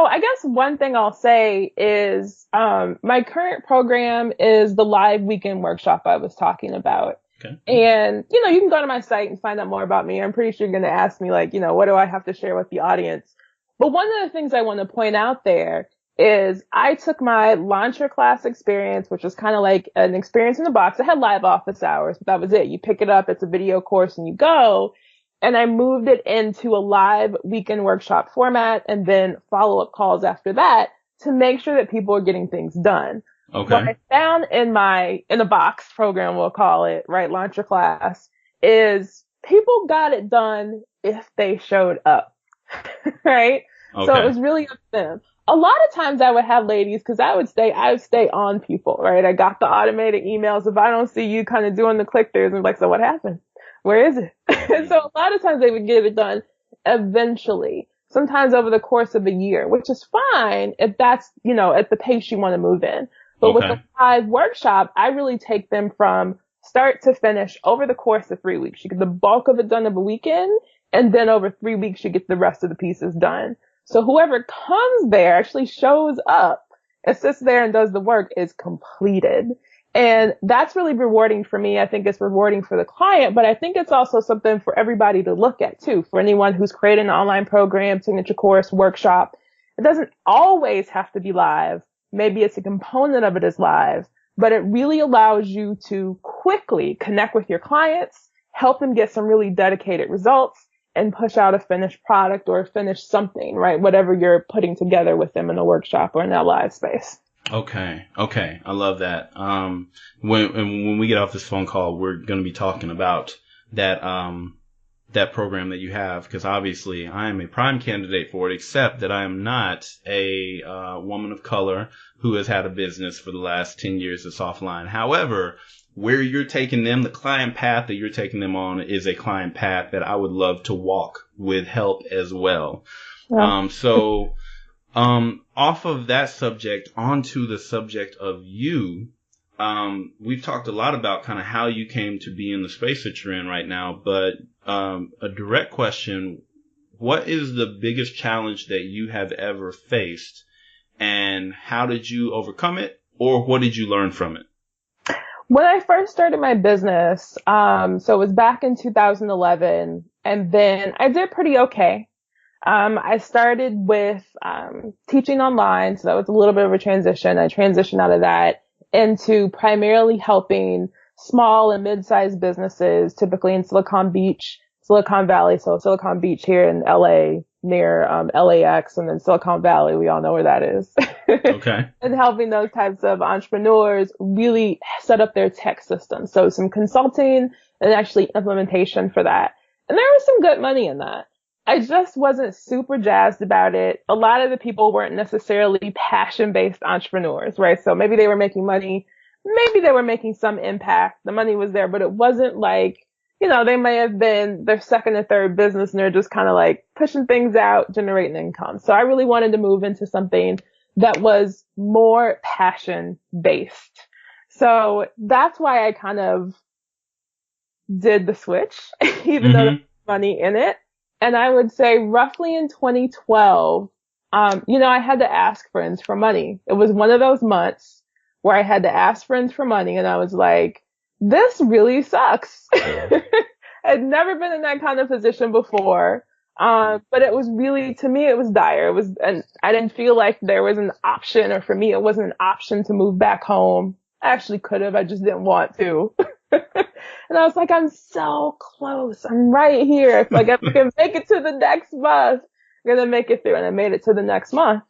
I guess one thing I'll say is my current program is the live weekend workshop I was talking about. Okay. And, you can go to my site and find out more about me. I'm pretty sure you're going to ask me, like, what do I have to share with the audience? But one of the things I want to point out there is I took my launcher class experience, which was kind of like an experience in a box. I had live office hours, but that was it. You pick it up, it's a video course, and you go. And I moved it into a live weekend workshop format and then follow-up calls after that to make sure that people are getting things done. Okay. What I found in a box program, we'll call it, right, launcher class, is people got it done if they showed up, right? Okay. So it was really up to them. A lot of times I would have ladies, because I would stay on people, right? I got the automated emails. If I don't see you kind of doing the click-throughs, I'm like, so what happened? Where is it? And so a lot of times they would get it done eventually, sometimes over the course of a year, which is fine if that's, at the pace you want to move in. But with the live workshop, I really take them from start to finish over the course of 3 weeks. You get the bulk of it done over a weekend, and then over 3 weeks, you get the rest of the pieces done. So whoever comes there actually shows up and sits there and does the work is completed. And that's really rewarding for me. I think it's rewarding for the client, but I think it's also something for everybody to look at too. For anyone who's created an online program, signature course, workshop, it doesn't always have to be live. Maybe it's a component of it is live, but it really allows you to quickly connect with your clients, help them get some really dedicated results, and push out a finished product or a finished something, right? Whatever you're putting together with them in a workshop or in that live space. Okay. I love that. When we get off this phone call, we're going to be talking about that program that you have, because obviously I am a prime candidate for it, except that I am not a woman of color who has had a business for the last 10 years that's offline. However, where you're taking them, the client path that you're taking them on is a client path that I would love to walk with help as well. Yeah. Off of that subject, onto the subject of you, we've talked a lot about kind of how you came to be in the space that you're in right now, but a direct question, what is the biggest challenge that you have ever faced, and how did you overcome it, or what did you learn from it? When I first started my business, so it was back in 2011, and then I did pretty okay. I started with teaching online, so that was a little bit of a transition. I transitioned out of that into primarily helping small and mid-sized businesses, typically in Silicon Valley, so Silicon Beach here in LA, near LAX, and then Silicon Valley, we all know where that is. Okay. And helping those types of entrepreneurs really set up their tech system. So some consulting and actually implementation for that. And there was some good money in that. I just wasn't super jazzed about it. A lot of the people weren't necessarily passion-based entrepreneurs, right? So maybe they were making money, maybe they were making some impact. The money was there, but it wasn't like, you know, they may have been their second or third business and they're just kind of like pushing things out, generating income. So I really wanted to move into something that was more passion-based. So that's why I kind of did the switch, even though there's money in it. And I would say roughly in 2012, I had to ask friends for money. It was one of those months where I had to ask friends for money, and I was like, this really sucks. I'd never been in that kind of position before. But it was really, to me, it was dire. And I didn't feel like there was an option, or for me, it wasn't an option to move back home. I actually could have, I just didn't want to. And I was like, I'm so close. I'm right here. If like, if I can make it to the next month, I'm going to make it through. And I made it to the next month,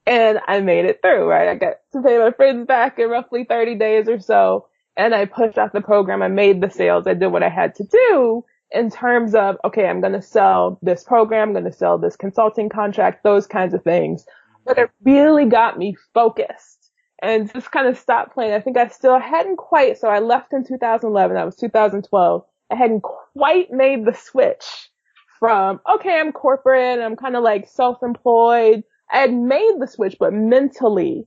and I made it through, right? I got to pay my friends back in roughly 30 days or so. And I pushed out the program. I made the sales. I did what I had to do in terms of, okay, I'm going to sell this program. I'm going to sell this consulting contract, those kinds of things. But it really got me focused and just kind of stopped playing. I think I still hadn't quite, so I left in 2011. That was 2012. I hadn't quite made the switch from, okay, I'm corporate, I'm kind of like self-employed. I had made the switch, but mentally,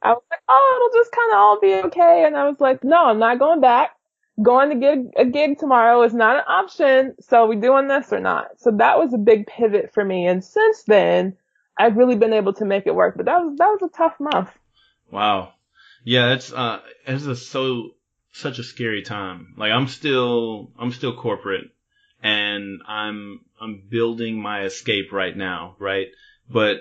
I was like, oh, it'll just kind of all be okay. And I was like, no, I'm not going back. Going to get a gig tomorrow is not an option. So we doing this or not? So that was a big pivot for me. And since then, I've really been able to make it work. But that was a tough month. Wow. Yeah, it's such a scary time. Like I'm still corporate, and I'm building my escape right now, right? But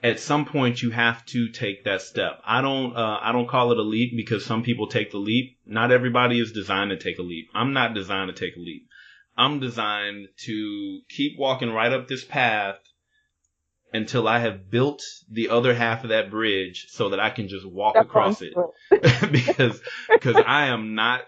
at some point you have to take that step. I don't call it a leap, because some people take the leap. Not everybody is designed to take a leap. I'm not designed to take a leap. I'm designed to keep walking right up this path until I have built the other half of that bridge so that I can just walk across it. because I am not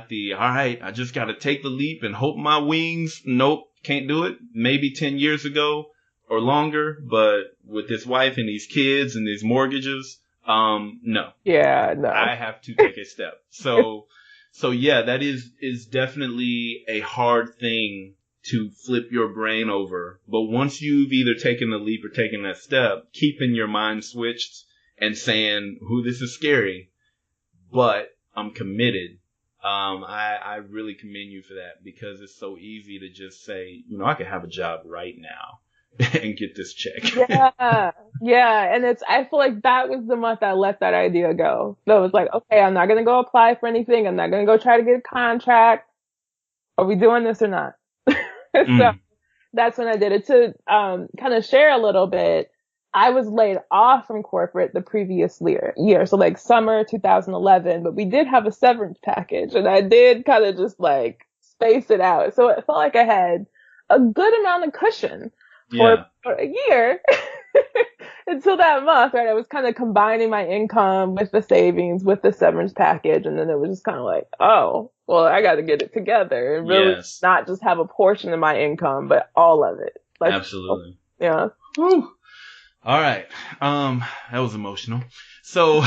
the, all right, I just got to take the leap and hope my wings. Nope. Can't do it. Maybe 10 years ago or longer, but with this wife and these kids and these mortgages, no. Yeah, no. I have to take a step. So yeah, that is definitely a hard thing to flip your brain over. But once you've either taken the leap or taken that step, keeping your mind switched and saying, "Ooh, this is scary, but I'm committed." I really commend you for that, because it's so easy to just say, I could have a job right now and get this check. Yeah. And I feel like that was the month I let that idea go. So it was like, okay, I'm not going to go apply for anything. I'm not going to go try to get a contract. Are we doing this or not? So that's when I did it. To kind of share a little bit, I was laid off from corporate the previous year. So like summer 2011, but we did have a severance package, and I did kind of just like space it out. So it felt like I had a good amount of cushion Yeah. for a year until that month, right? I was kind of combining my income with the savings, with the severance package. And then it was just kind of like, oh, well, I got to get it together and really Yes. not just have a portion of my income, but all of it. Like, Absolutely. yeah. Whew. All right. That was emotional. So,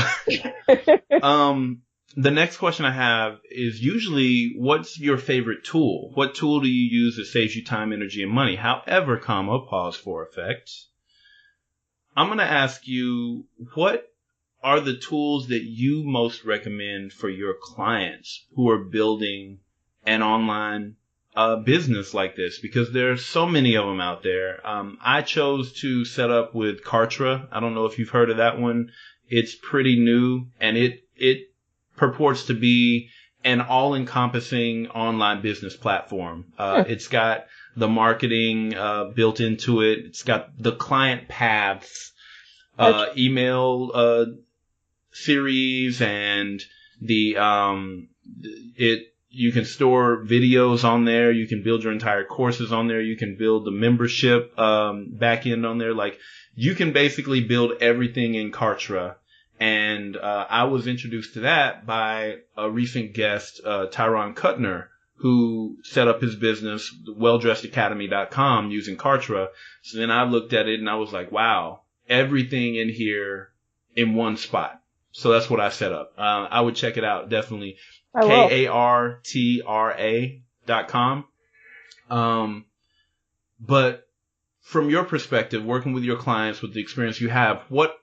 the next question I have is usually, what's your favorite tool? What tool do you use that saves you time, energy, and money? However, pause for effect. I'm going to ask you, what are the tools that you most recommend for your clients who are building an online business like this? Because there are so many of them out there. I chose to set up with Kartra. I don't know if you've heard of that one. It's pretty new, and it purports to be an all-encompassing online business platform. It's got the marketing built into it. It's got the client paths, email series, and you can store videos on there. You can build your entire courses on there. You can build the membership back end on there. Like, you can basically build everything in Kartra. And I was introduced to that by a recent guest, Tyron Kuttner, who set up his business, welldressedacademy.com, using Kartra. So then I looked at it and I was like, wow, everything in here in one spot. So that's what I set up. I would check it out, definitely. KARTRA.com. But from your perspective, working with your clients, with the experience you have, what's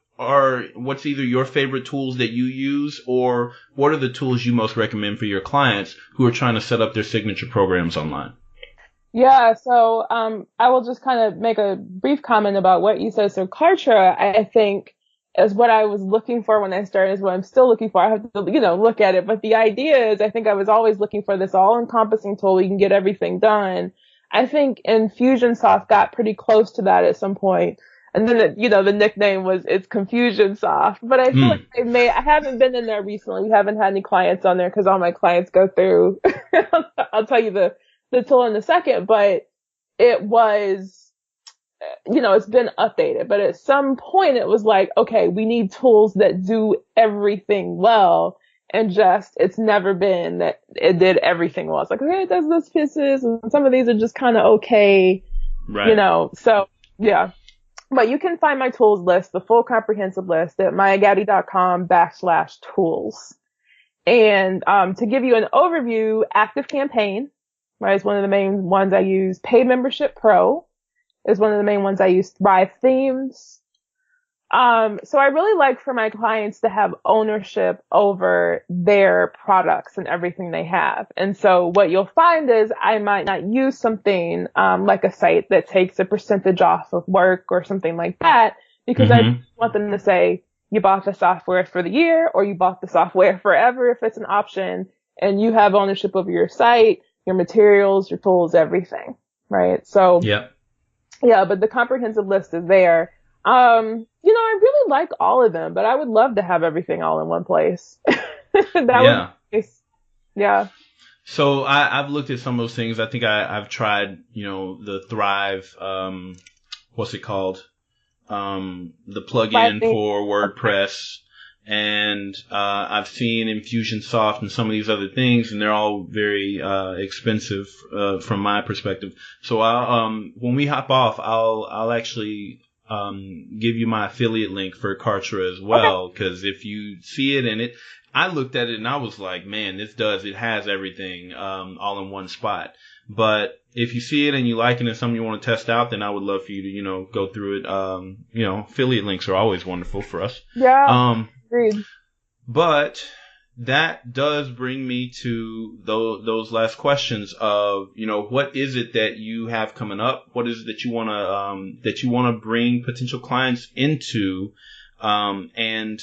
either your favorite tools that you use, or what are the tools you most recommend for your clients who are trying to set up their signature programs online? Yeah, so I will just kind of make a brief comment about what you said. So Kartra, I think, is what I was looking for when I started, is what I'm still looking for. I have to, look at it. But the idea is, I think I was always looking for this all-encompassing tool. You can get everything done. I think Infusionsoft got pretty close to that at some point. And then, the nickname was, it's Confusionsoft. But I feel like I haven't been in there recently. We haven't had any clients on there because all my clients go through, I'll tell you the tool in a second, but it was, it's been updated. But at some point it was like, okay, we need tools that do everything well. And it's never been that it did everything well. It's like, okay, it does those pieces, and some of these are just kind of okay, right. So yeah. But you can find my tools list, the full comprehensive list, at mygaddie.com/tools. And to give you an overview, ActiveCampaign, right, is one of the main ones I use. Pay Membership Pro is one of the main ones I use. Thrive Themes. So I really like for my clients to have ownership over their products and everything they have. And so what you'll find is I might not use something like a site that takes a percentage off of work or something like that, because I want them to say, you bought the software for the year, or you bought the software forever if it's an option, and you have ownership over your site, your materials, your tools, everything, right? So yeah, but the comprehensive list is there. I really like all of them, but I would love to have everything all in one place. Would be nice. Yeah. So I've looked at some of those things. I think I've tried, the Thrive, what's it called? The plugin for WordPress, and I've seen Infusionsoft and some of these other things, and they're all very expensive from my perspective. So when we hop off, I'll actually give you my affiliate link for Kartra as well, because if you see it I looked at it and I was like, man, it has everything all in one spot. But if you see it and you like it and something you want to test out, then I would love for you to, go through it. Affiliate links are always wonderful for us. Yeah. Agreed. But that does bring me to those last questions of, what is it that you have coming up? What is it that you want to bring potential clients into? And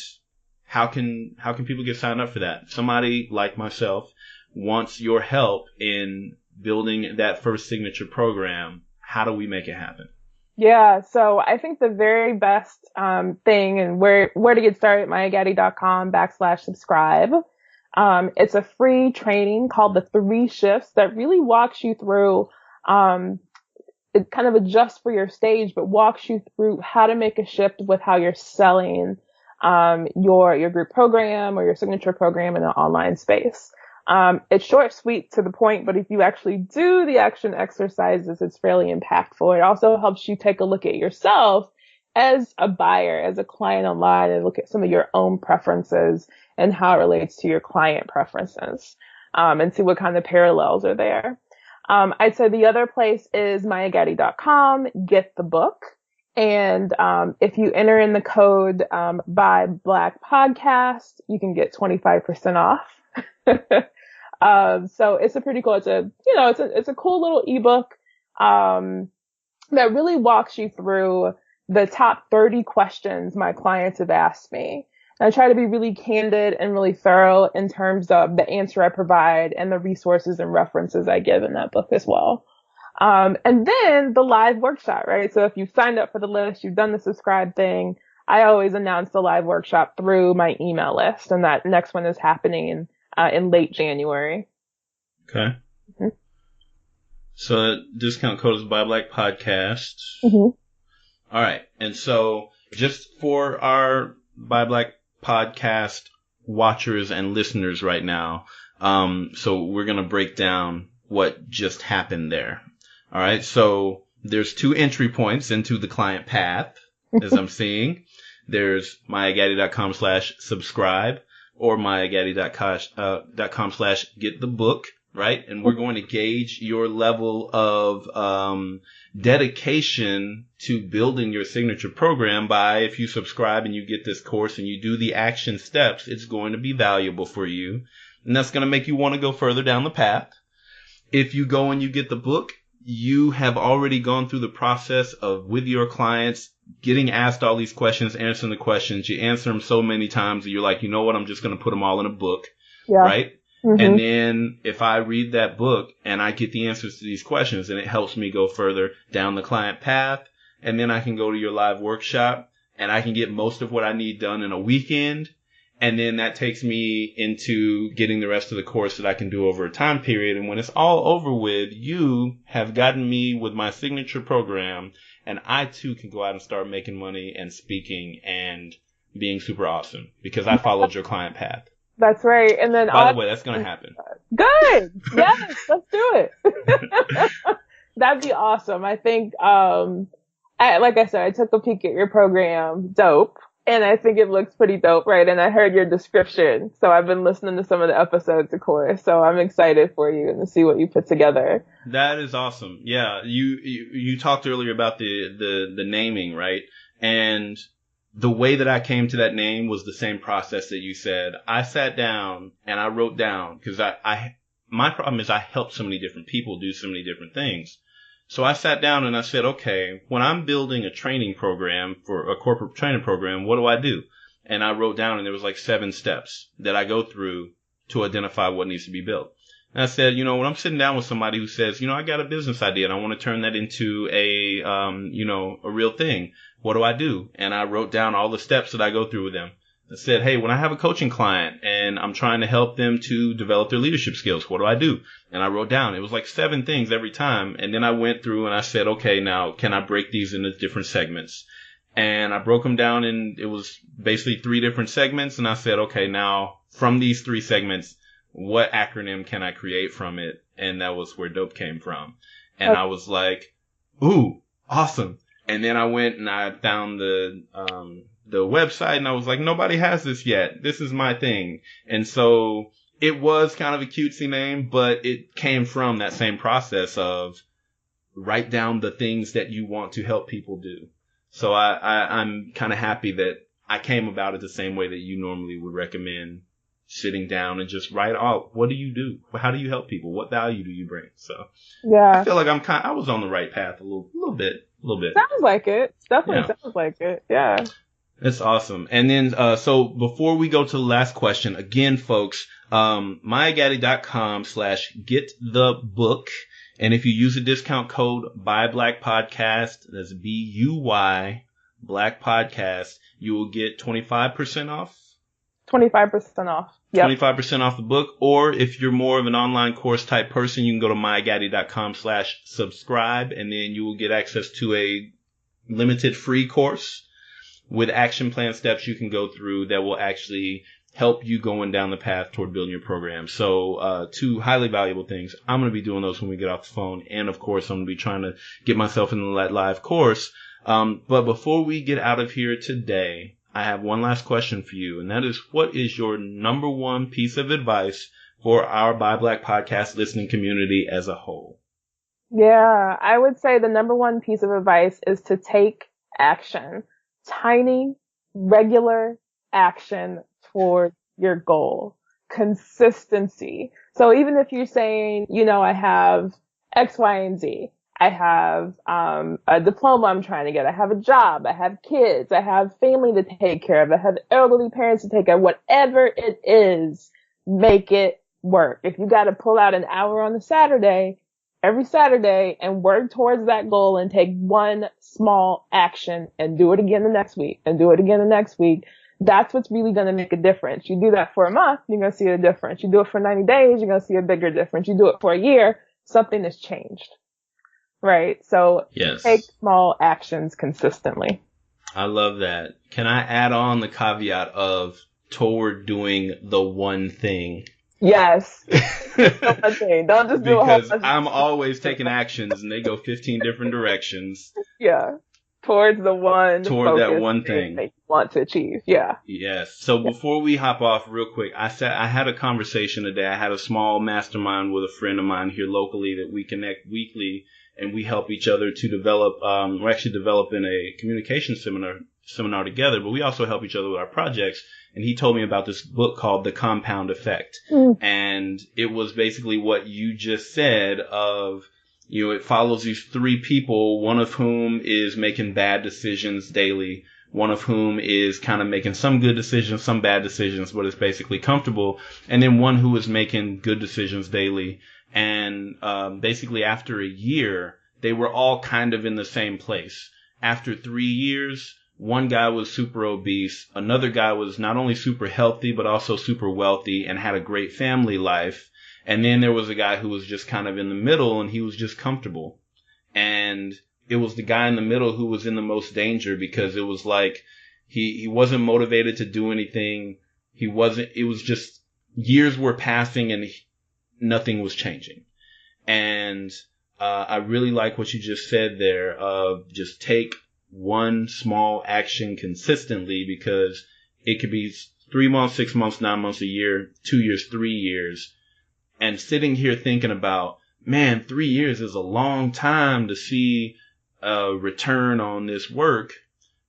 how can people get signed up for that? Somebody like myself wants your help in building that first signature program. How do we make it happen? Yeah, so I think the very best thing, and where to get started, mygaddie.com/subscribe. It's a free training called the 3 Shifts that really walks you through it kind of adjusts for your stage, but walks you through how to make a shift with how you're selling your group program or your signature program in an online space. It's short, sweet, to the point, but if you actually do the action exercises, it's fairly impactful. It also helps you take a look at yourself as a buyer, as a client online, and look at some of your own preferences and how it relates to your client preferences, and see what kind of parallels are there. I'd say the other place is MayaGaddie.com. Get the book. And if you enter in the code Buy Black Podcast, you can get 25% off. So it's a pretty cool. It's a cool little ebook that really walks you through the top 30 questions my clients have asked me. And I try to be really candid and really thorough in terms of the answer I provide and the resources and references I give in that book as well. And then the live workshop, right? So if you've signed up for the list, you've done the subscribe thing, I always announce the live workshop through my email list. And that next one is happening in late January. Okay. Mm-hmm. So the discount code is Buy Black Podcast. Mm-hmm. All right. And so just for our Buy Black Podcast watchers and listeners right now, so we're going to break down what just happened there. All right. So there's 2 entry points into the client path, as I'm seeing. There's MayaGaddie.com/subscribe or MayaGaddie.com/get the book, right? And we're going to gauge your level of dedication to building your signature program by, if you subscribe and you get this course and you do the action steps, it's going to be valuable for you. And that's going to make you want to go further down the path. If you go and you get the book, you have already gone through the process of, with your clients, getting asked all these questions, answering the questions. You answer them so many times that you're like, you know what, I'm just going to put them all in a book, right? Mm-hmm. And then if I read that book and I get the answers to these questions, then it helps me go further down the client path. And then I can go to your live workshop and I can get most of what I need done in a weekend. And then that takes me into getting the rest of the course that I can do over a time period. And when it's all over with, you have gotten me with my signature program, and I too can go out and start making money and speaking and being super awesome because I followed your client path. That's right. And then, by the way, that's going to happen. Good. Yes, let's do it. That'd be awesome. I think, like I said, I took a peek at your program. Dope. And I think it looks pretty dope, right? And I heard your description. So I've been listening to some of the episodes, of course. So I'm excited for you and to see what you put together. That is awesome. Yeah. You talked earlier about the naming, right? And the way that I came to that name was the same process that you said. I sat down and I wrote down, because my problem is I help so many different people do so many different things. So I sat down and I said, okay, when I'm building a training program for a corporate training program, what do I do? And I wrote down, and there was like 7 steps that I go through to identify what needs to be built. And I said, when I'm sitting down with somebody who says, I got a business idea and I want to turn that into a real thing, what do I do? And I wrote down all the steps that I go through with them. I said, hey, when I have a coaching client and I'm trying to help them to develop their leadership skills, what do I do? And I wrote down, it was like 7 things every time. And then I went through and I said, okay, now can I break these into different segments? And I broke them down, and it was basically 3 different segments. And I said, okay, now from these 3 segments, what acronym can I create from it? And that was where DOPE came from. And I was like, ooh, awesome. And then I went and I found the website, and I was like, nobody has this yet. This is my thing. And so it was kind of a cutesy name, but it came from that same process of write down the things that you want to help people do. So I'm kind of happy that I came about it the same way that you normally would recommend, sitting down and just write out, what do you do? How do you help people? What value do you bring? So yeah, I feel like I was on the right path a little bit. Sounds like it. Definitely sounds like it. Yeah. That's awesome. And then, so before we go to the last question, again, folks, MayaGaddie.com/get the book. And if you use the discount code Buy Black Podcast, that's BUY Black Podcast, you will get 25% off. 25% off. Yep. 25% off the book. Or if you're more of an online course type person, you can go to mygaddie.com/subscribe, and then you will get access to a limited free course with action plan steps you can go through that will actually help you going down the path toward building your program. So, two highly valuable things. I'm going to be doing those when we get off the phone. And of course, I'm going to be trying to get myself in the live course. But before we get out of here today, I have one last question for you. And that is, what is your number one piece of advice for our Buy Black podcast listening community as a whole? Yeah, I would say the number one piece of advice is to take action. Tiny, regular action toward your goal. Consistency. So even if you're saying, I have X, Y, and Z, I have a diploma I'm trying to get, I have a job, I have kids, I have family to take care of, I have elderly parents to take care of, whatever it is, make it work. If you got to pull out an hour on a Saturday, every Saturday, and work towards that goal and take one small action and do it again the next week and do it again the next week, that's what's really going to make a difference. You do that for a month, you're going to see a difference. You do it for 90 days, you're going to see a bigger difference. You do it for a year, something has changed. Right? So yes. Take small actions consistently. I love that. Can I add on the caveat of toward doing the one thing? Yes. One thing. Don't just do a whole Because I'm always taking actions and they go 15 different directions. Yeah. Towards the one. Toward that one thing that you want to achieve. Yeah. Yes. So before we hop off real quick, I had a conversation today. I had a small mastermind with a friend of mine here locally that we connect weekly, and we help each other to develop. We're actually developing a communication seminar together, but we also help each other with our projects. And he told me about this book called The Compound Effect. And it was basically what you just said of, it follows these three people, one of whom is making bad decisions daily, one of whom is kind of making some good decisions, some bad decisions, but is basically comfortable, and then one who is making good decisions daily. And basically after a year, they were all kind of in the same place. After 3 years, one guy was super obese. Another guy was not only super healthy, but also super wealthy and had a great family life. And then there was a guy who was just kind of in the middle, and he was just comfortable. And it was the guy in the middle who was in the most danger, because it was like he wasn't motivated to do anything. It was just years were passing and nothing was changing. And I really like what you just said there of just take one small action consistently, because it could be 3 months, 6 months, 9 months, a year, 2 years, 3 years. And sitting here thinking about, man, 3 years is a long time to see a return on this work.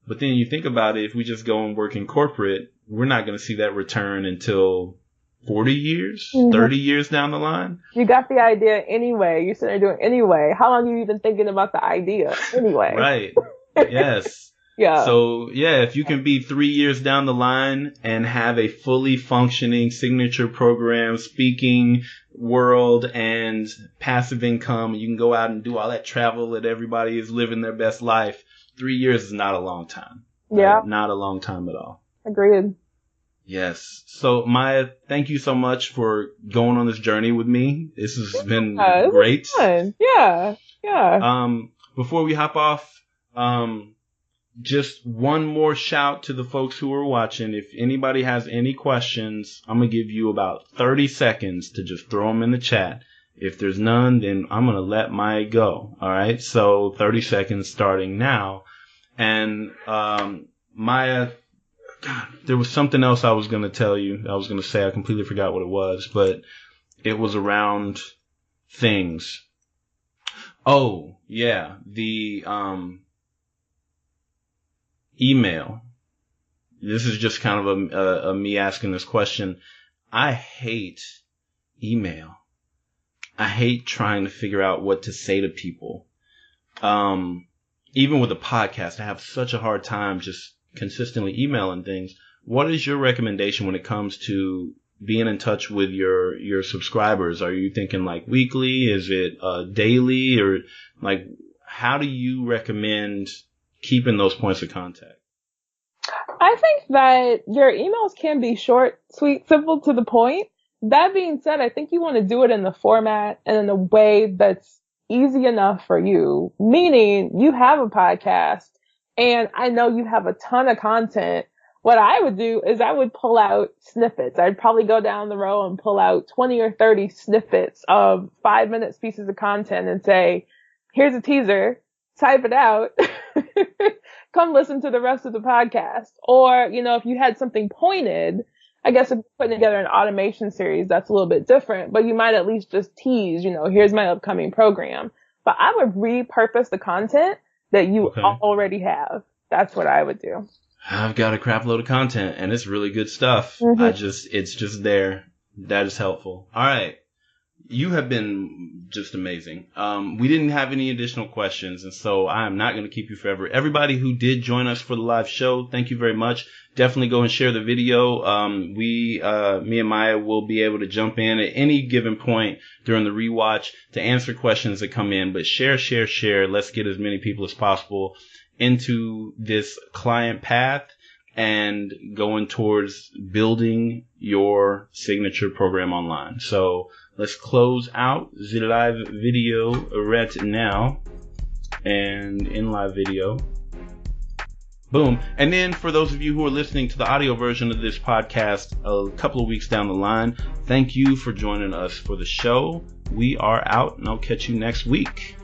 But then you think about it, if we just go and work in corporate, we're not going to see that return until 40 years, 30 years down the line. You got the idea anyway. You're sitting there doing anyway. How long have you been thinking about the idea anyway? Right. Yes. Yeah. So, if you can be 3 years down the line and have a fully functioning signature program, speaking world, and passive income, you can go out and do all that travel that everybody is living their best life. 3 years is not a long time. Yeah. Right? Not a long time at all. Agreed. Yes. So, Maya, thank you so much for going on this journey with me. This has been great. Fun. Yeah. Yeah. Before we hop off, just one more shout to the folks who are watching. If anybody has any questions, I'm going to give you about 30 seconds to just throw them in the chat. If there's none, then I'm going to let Maya go. All right. So 30 seconds starting now. And, Maya, God, there was something else I was going to tell you. I was going to say, I completely forgot what it was, but it was around things. Oh, yeah. The, email. This is just kind of a me asking this question. I hate email. I hate trying to figure out what to say to people. Even with a podcast, I have such a hard time just consistently emailing things. What is your recommendation when it comes to being in touch with your subscribers? Are you thinking like weekly? Is it daily? Or like, how do you recommend keeping those points of contact? I think that your emails can be short, sweet, simple, to the point. That being said, I think you want to do it in the format and in a way that's easy enough for you. Meaning you have a podcast and I know you have a ton of content. What I would do is I would pull out snippets. I'd probably go down the row and pull out 20 or 30 snippets of 5 minutes pieces of content and say, here's a teaser, type it out. Come listen to the rest of the podcast. Or, if you had something pointed, I guess if you're putting together an automation series, that's a little bit different, but you might at least just tease, here's my upcoming program. But I would repurpose the content that you already have. That's what I would do. I've got a crap load of content and it's really good stuff. Mm-hmm. It's just there. That is helpful. All right. You have been just amazing. We didn't have any additional questions, and so I am not going to keep you forever. Everybody who did join us for the live show, thank you very much. Definitely go and share the video. Me and Maya will be able to jump in at any given point during the rewatch to answer questions that come in. But share. Let's get as many people as possible into this client path and going towards building your signature program online. So let's close out the live video right now. And in live video. Boom. And then for those of you who are listening to the audio version of this podcast a couple of weeks down the line, thank you for joining us for the show. We are out and I'll catch you next week.